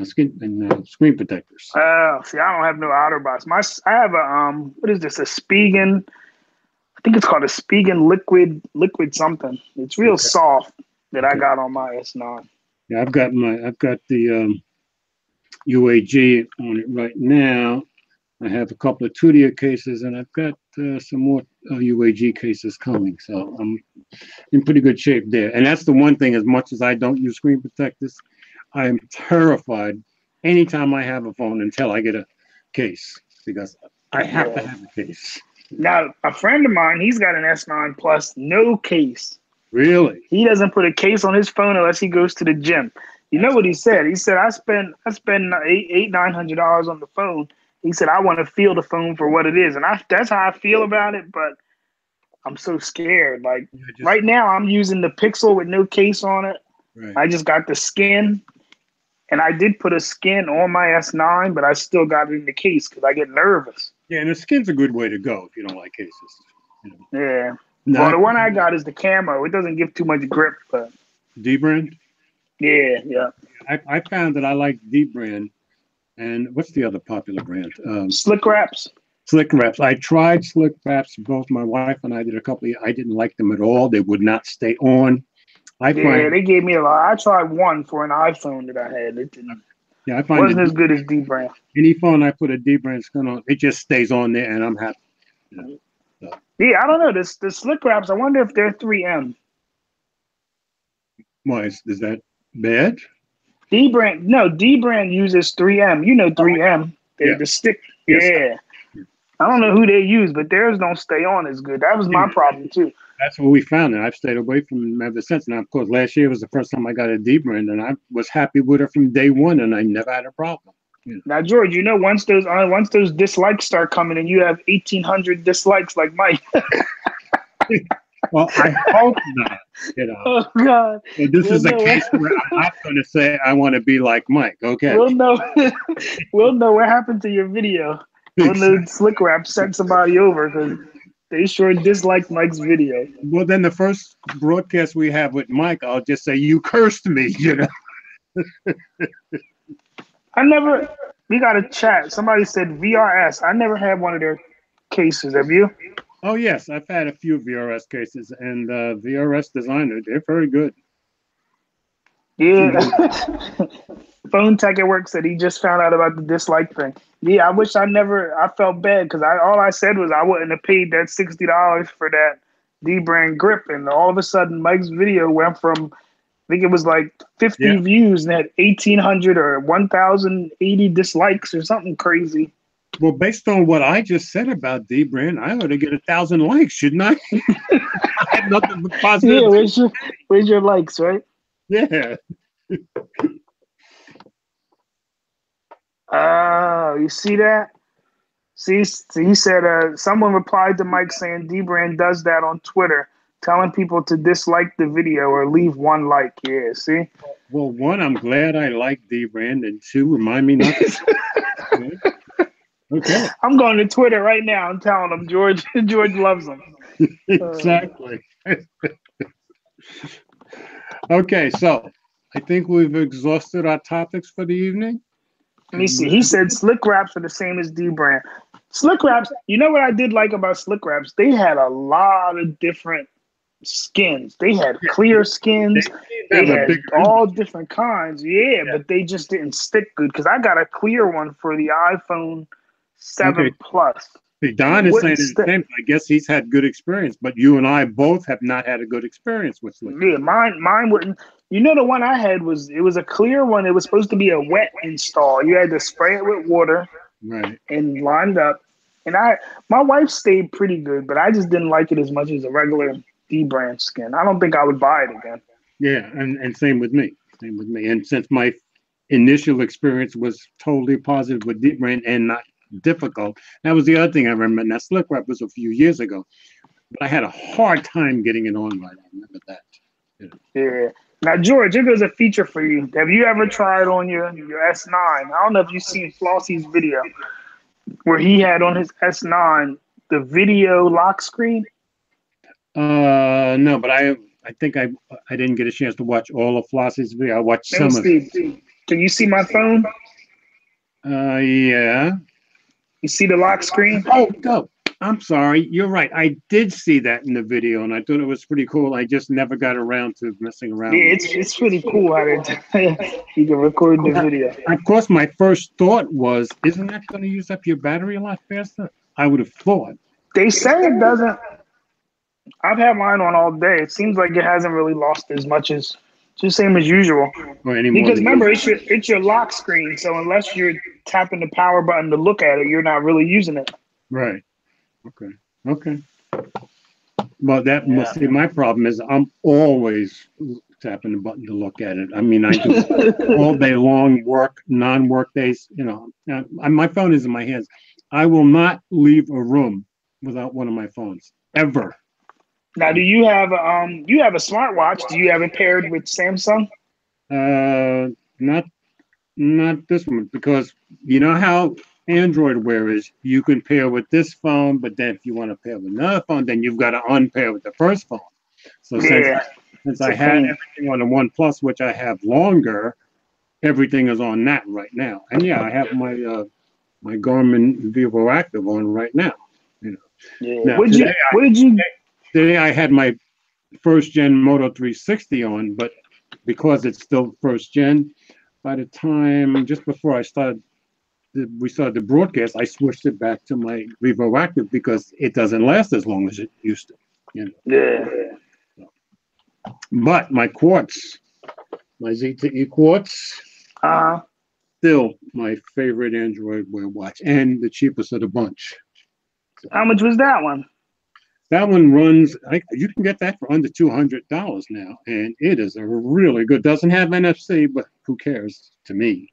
screen protectors. See, I don't have no OtterBox. I have a what is this? A Spigen. I think it's called a Spigen liquid something. It's real soft that I got on my S9. Yeah, I've got the UAG on it right now. I have a couple of Tudia cases, and I've got some more UAG cases coming. So I'm in pretty good shape there. And that's the one thing. As much as I don't use screen protectors, I am terrified anytime I have a phone until I get a case, because I have to have a case. Now, a friend of mine, he's got an S9 Plus, no case. Really? He doesn't put a case on his phone unless he goes to the gym. You know what he said? He said, I spend $900 on the phone. He said, I want to feel the phone for what it is. And that's how I feel about it, but I'm so scared. Like right now, I'm using the Pixel with no case on it. Right. I just got the skin. And I did put a skin on my S9, but I still got it in the case because I get nervous. Yeah, and the skin's a good way to go if you don't like cases. Yeah. Well, the one I got is the camo. It doesn't give too much grip. But D-brand? Yeah. I found that I like D-brand. And what's the other popular brand? Slick Wraps. Slick Wraps. I tried Slick Wraps. Both my wife and I did a couple of. I didn't like them at all. They would not stay on. They gave me a lot. I tried one for an iPhone that I had. It didn't. Yeah, I find wasn't as good as D-brand. Any phone I put a D-brand skin on, it just stays on there, and I'm happy. Yeah, I don't know. The Slick Wraps, I wonder if they're 3M. Why is that bad? D-brand uses 3M. You know 3M. The stick. Yeah. I don't know who they use, but theirs don't stay on as good. That was my problem too. That's what we found, and I've stayed away from them ever since. Now, of course, last year was the first time I got a D-brand, and I was happy with her from day one, and I never had a problem. Now, George, once those dislikes start coming, and you have 1,800 dislikes like Mike. Well, I hope not. Oh God! So this is a case where I'm not going to say I want to be like Mike. Okay. We'll know. We'll know what happened to your video. When the Slick Wrap sent somebody over because they sure disliked Mike's video. Well, then the first broadcast we have with Mike, I'll just say, you cursed me, We got a chat. Somebody said VRS. I never had one of their cases. Have you? Oh, yes. I've had a few VRS cases, and VRS Designer, they're very good. Yeah. Phone Tech at Work said he just found out about the dislike thing. Yeah, I wish I felt bad because all I said was I wouldn't have paid that $60 for that D-brand grip. And all of a sudden, Mike's video went from, I think it was like 50 views and had 1,800 or 1,080 dislikes or something crazy. Well, based on what I just said about D-brand, I ought to get 1,000 likes, shouldn't I? had nothing but positive. Yeah, where's your likes, right? Yeah. Oh, you see that? See, he said someone replied to Mike saying D-Brand does that on Twitter, telling people to dislike the video or leave one like. Yeah, see? Well, one, I'm glad I like D-Brand, and two, remind me not to. Okay. I'm going to Twitter right now and telling them George loves him. Exactly. Okay, so I think we've exhausted our topics for the evening. Let me see. He said slick wraps are the same as D-Brand. Slick wraps, you know what I did like about slick wraps? They had a lot of different skins. They had clear skins. They had all different kinds. Yeah, but they just didn't stick good because I got a clear one for the iPhone 7 Plus. See, Don is saying the same. I guess he's had good experience, but you and I both have not had a good experience with slick. Yeah, mine wouldn't. You know, the one I had was a clear one. It was supposed to be a wet install. You had to spray it with water, right, and lined up. And my wife stayed pretty good, but I just didn't like it as much as a regular D-Brand skin. I don't think I would buy it again. Yeah, and same with me. Same with me. And since my initial experience was totally positive with D-Brand and not difficult, that was the other thing I remember. Now, slick wrap was a few years ago, but I had a hard time getting it on right. I remember that. Yeah. Now, George, here goes a feature for you. Have you ever tried on your S9? I don't know if you've seen Flossie's video where he had on his S9 the video lock screen. No, but I think I didn't get a chance to watch all of Flossie's video. I watched some of it. Can you see my phone? Yeah. You see the lock screen? Oh, go. I'm sorry. You're right. I did see that in the video, and I thought it was pretty cool. I just never got around to messing around. Yeah, it's pretty cool how you can record the video. Of course, my first thought was, isn't that going to use up your battery a lot faster? I would have thought. They say it doesn't. I've had mine on all day. It seems like it hasn't really lost as much as just same as usual. Because remember, it's your lock screen, so unless you're tapping the power button to look at it, you're not really using it. Right. Okay. Well, that must be my problem. Is I'm always tapping the button to look at it. I mean, I do all day long, work, non-work days. You know, my phone is in my hands. I will not leave a room without one of my phones ever. Now, do you have a smartwatch? Do you have it paired with Samsung? Not this one, because you know how Android Wear is. You can pair with this phone, but then if you want to pair with another phone, then you've got to unpair with the first phone. So since I had everything on the OnePlus, which I have longer, everything is on that right now. And yeah, I have my my Garmin Vivo Active on right now. You know. Yeah. Now, what did you? Today I had my first gen Moto 360 on, but because it's still first gen, by the time just before we started the broadcast, I switched it back to my Vivo Active because it doesn't last as long as it used to. You know? Yeah. But my Quartz, my ZTE Quartz, still my favorite Android Wear watch and the cheapest of the bunch. So, how much was that one? That one runs, you can get that for under $200 now, and it is a really good. Doesn't have NFC, but who cares to me?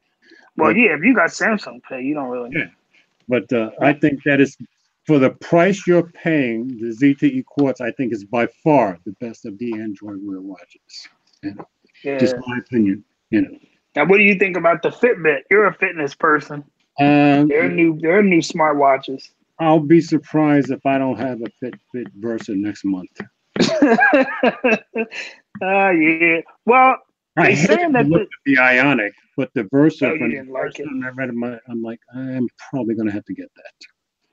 Well, yeah, if you got Samsung Pay, you don't really. Yeah, but I think that is, for the price you're paying, the ZTE Quartz, I think, is by far the best of the Android Wear watches. You know? Yeah. Just my opinion, you know. Now, what do you think about the Fitbit? You're a fitness person. They're new smartwatches. I'll be surprised if I don't have a Fitbit Versa next month. Yeah. Well, I hate to look at the Ionic, but the Versa, you didn't like it. I read it, I'm like, I'm probably going to have to get that.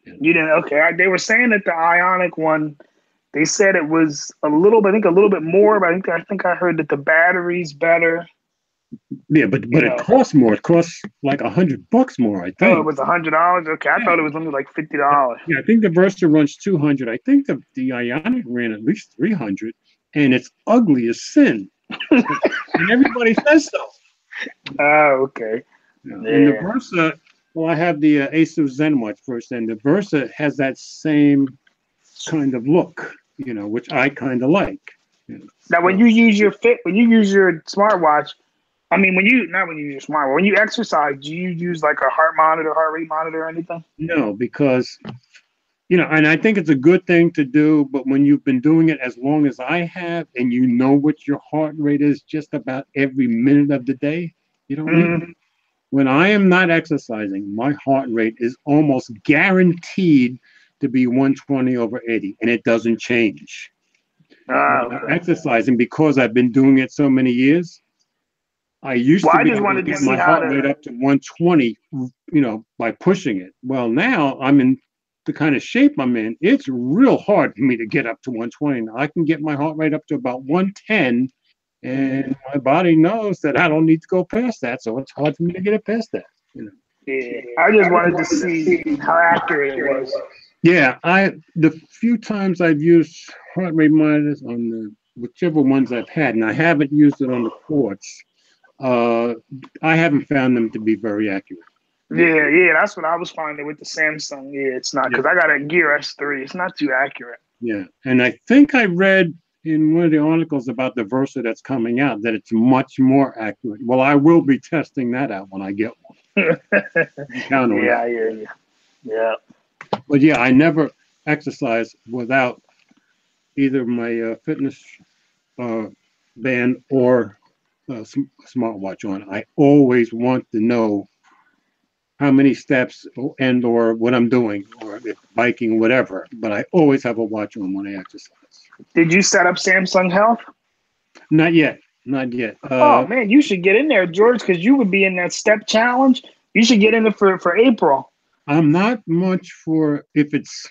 Yeah. You didn't? Okay. They were saying that the Ionic one, they said it was a little bit more, but I think I heard that the battery's better. Yeah, but it costs more. It costs like $100 more, I think. Oh, it was $100? Okay, I thought it was only like $50. Yeah, I think the Versa runs $200. I think the Ionic ran at least $300, and it's ugly as sin. And everybody says so. Oh, okay. Yeah. And the Versa, well, I have the Asus ZenWatch first, and the Versa has that same kind of look. which I kind of like. Now, when you use your smartwatch, I mean, when you use your smartwatch, when you exercise, do you use like a heart rate monitor, or anything? No, because and I think it's a good thing to do, but when you've been doing it as long as I have, and you know what your heart rate is just about every minute of the day, you don't need it. When I am not exercising, my heart rate is almost guaranteed to be 120/80, and it doesn't change. When I'm exercising, because I've been doing it so many years, I used to be able to get my heart rate up to 120, by pushing it. Well, now I'm in the kind of shape I'm in. It's real hard for me to get up to 120. Now I can get my heart rate up to about 110, and my body knows that I don't need to go past that, so it's hard for me to get it past that. Yeah, I just wanted to see how accurate it was. Yeah, the few times I've used heart rate monitors on the whichever ones I've had, and I haven't used it on the Quartz, I haven't found them to be very accurate. Yeah, that's what I was finding with the Samsung. Yeah, it's not, because I got a Gear S3. It's not too accurate. Yeah, and I think I read in one of the articles about the Versa that's coming out that it's much more accurate. Well, I will be testing that out when I get one. Count on that. I hear you. Yeah. But yeah, I never exercise without either my fitness band or smartwatch on. I always want to know how many steps or what I'm doing, or biking, whatever. But I always have a watch on when I exercise. Did you set up Samsung Health? Not yet. Oh man, you should get in there, George, because you would be in that step challenge. You should get in it for April. I'm not much for if it's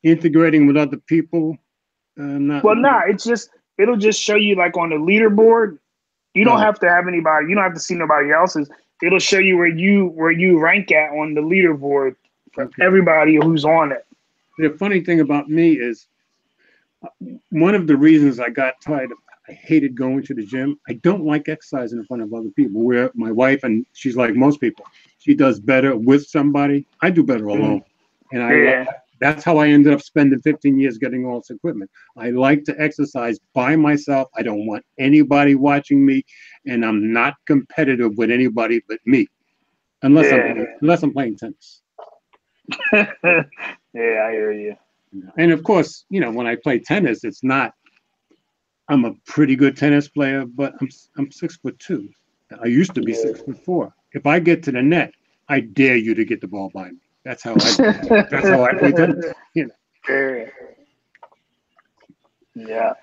integrating with other people. It'll just show you like on the leaderboard. You don't have to have anybody. You don't have to see nobody else's. It'll show you where you rank at on the leaderboard for everybody who's on it. The funny thing about me is one of the reasons I got tired of, I hated going to the gym. I don't like exercising in front of other people. Where my wife, and she's like most people, she does better with somebody. I do better alone. And that's how I ended up spending 15 years getting all this equipment. I like to exercise by myself. I don't want anybody watching me, and I'm not competitive with anybody but me, unless I'm playing tennis. Yeah, I hear you. And of course, when I play tennis, it's not. I'm a pretty good tennis player, but I'm 6'2". I used to be 6'4". If I get to the net, I dare you to get the ball by me. That's how I play tennis. Yeah.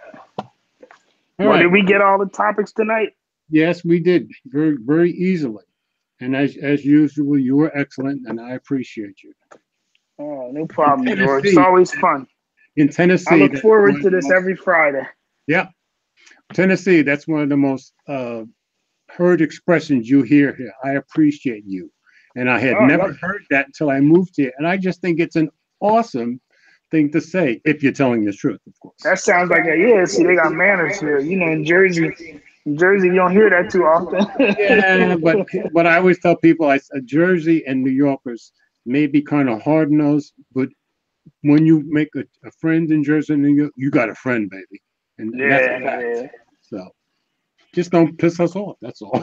Did we get all the topics tonight? Yes, we did, very, very easily. And as usual, you were excellent, and I appreciate you. Oh, no problem, George. It's always fun. In Tennessee, I look forward to this every Friday. Yeah. Tennessee, that's one of the most heard expressions you hear here. I appreciate you. And I had never heard that until I moved here. And I just think it's an awesome thing to say, if you're telling the truth, of course. That sounds like see, they got manners here. In Jersey, you don't hear that too often. Yeah, but I always tell people, Jersey and New Yorkers may be kind of hard-nosed, but when you make a friend in Jersey and New York, you got a friend, baby. And that's a fact. Yeah. So just don't piss us off. That's all.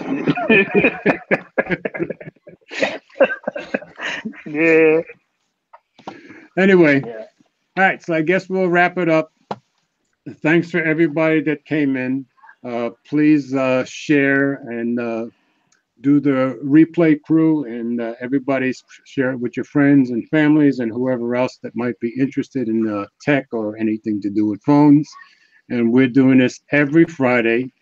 Yeah. Anyway, all right. So I guess we'll wrap it up. Thanks for everybody that came in. Please share and do the replay crew, and everybody share it with your friends and families and whoever else that might be interested in tech or anything to do with phones. And we're doing this every Friday.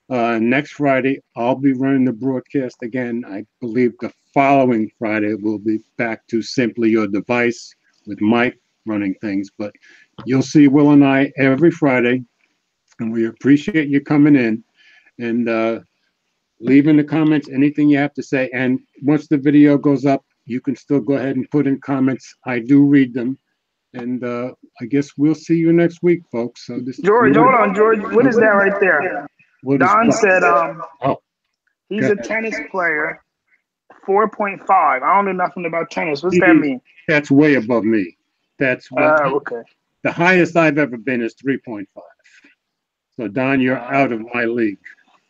Next Friday, I'll be running the broadcast again. I believe the following Friday we'll be back to Simply Your Device with Mike running things. But you'll see Will and I every Friday, and we appreciate you coming in and leave in the comments anything you have to say. And once the video goes up, you can still go ahead and put in comments. I do read them. And I guess we'll see you next week, folks. So George, hold on, George. What is that right there? Don said he's a tennis player, 4.5. I don't know nothing about tennis. What's that mean? That's way above me. That's okay. The highest I've ever been is 3.5. So Don, you're out of my league.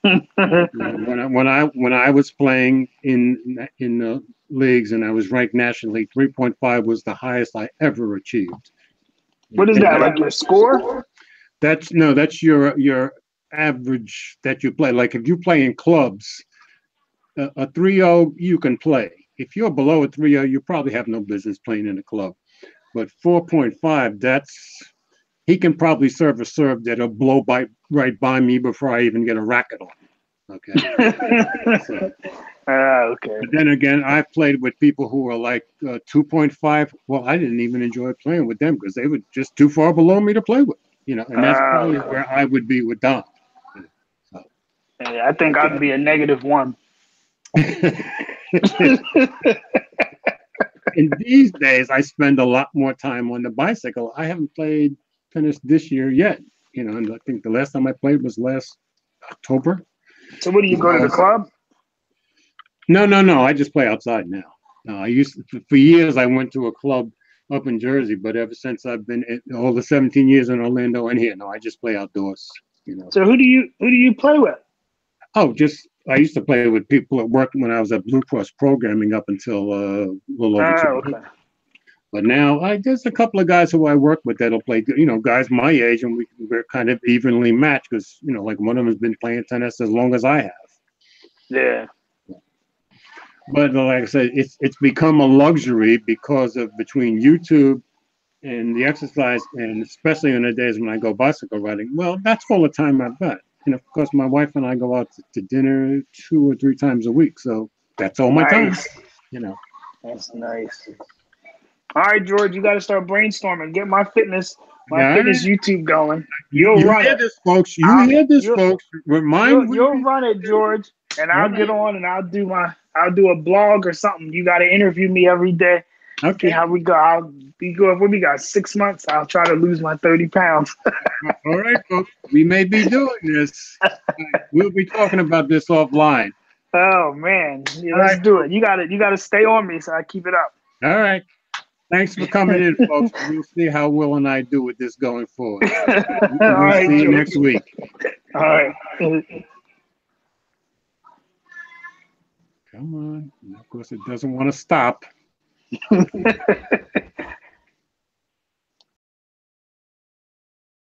When I was playing in the leagues and I was ranked nationally, 3.5 was the highest I ever achieved. What is that? Like your score? That's your average that you play. Like if you play in clubs, a 3-0 you can play. If you're below a 3-0, you probably have no business playing in a club. But 4.5, he can probably serve a serve that'll blow right by me before I even get a racket on. Okay. So, okay. but then again, I've played with people who are like 2.5. Well, I didn't even enjoy playing with them because they were just too far below me to play with. And that's probably where I would be with Don. So. Yeah, I think I'd be a -1. In these days, I spend a lot more time on the bicycle. I haven't played tennis this year yet. And I think the last time I played was last October. So, what do you go to the club? No. I just play outside now. I used to, for years. I went to a club up in Jersey, but ever since I've been all the 17 years in Orlando and here, no, I just play outdoors. So, who do you play with? Oh, I used to play with people at work when I was at Blue Cross Programming up until a little over 2 years. Okay. But now there's a couple of guys who I work with that'll play, guys my age, and we're kind of evenly matched because, like one of them has been playing tennis as long as I have. Yeah. But like I said, it's become a luxury because of between YouTube and the exercise, and especially on the days when I go bicycle riding. Well, that's all the time I've got. And of course, my wife and I go out to dinner 2 or 3 times a week, so that's all my time. That's nice. All right, George, you got to start brainstorming. Get my fitness YouTube going. You'll run it, folks. You hear this, folks. You'll run it, George, and I'll get on and I'll do a blog or something. You got to interview me every day. Okay. See how we go. I'll be good. When we got 6 months, I'll try to lose my 30 pounds. All right, folks. We may be doing this. We'll be talking about this offline. Oh man, let's do it. You got to stay on me so I keep it up. All right. Thanks for coming in, folks. We'll see how Will and I do with this going forward. We'll see you next week. All right. Come on. Of course, it doesn't want to stop.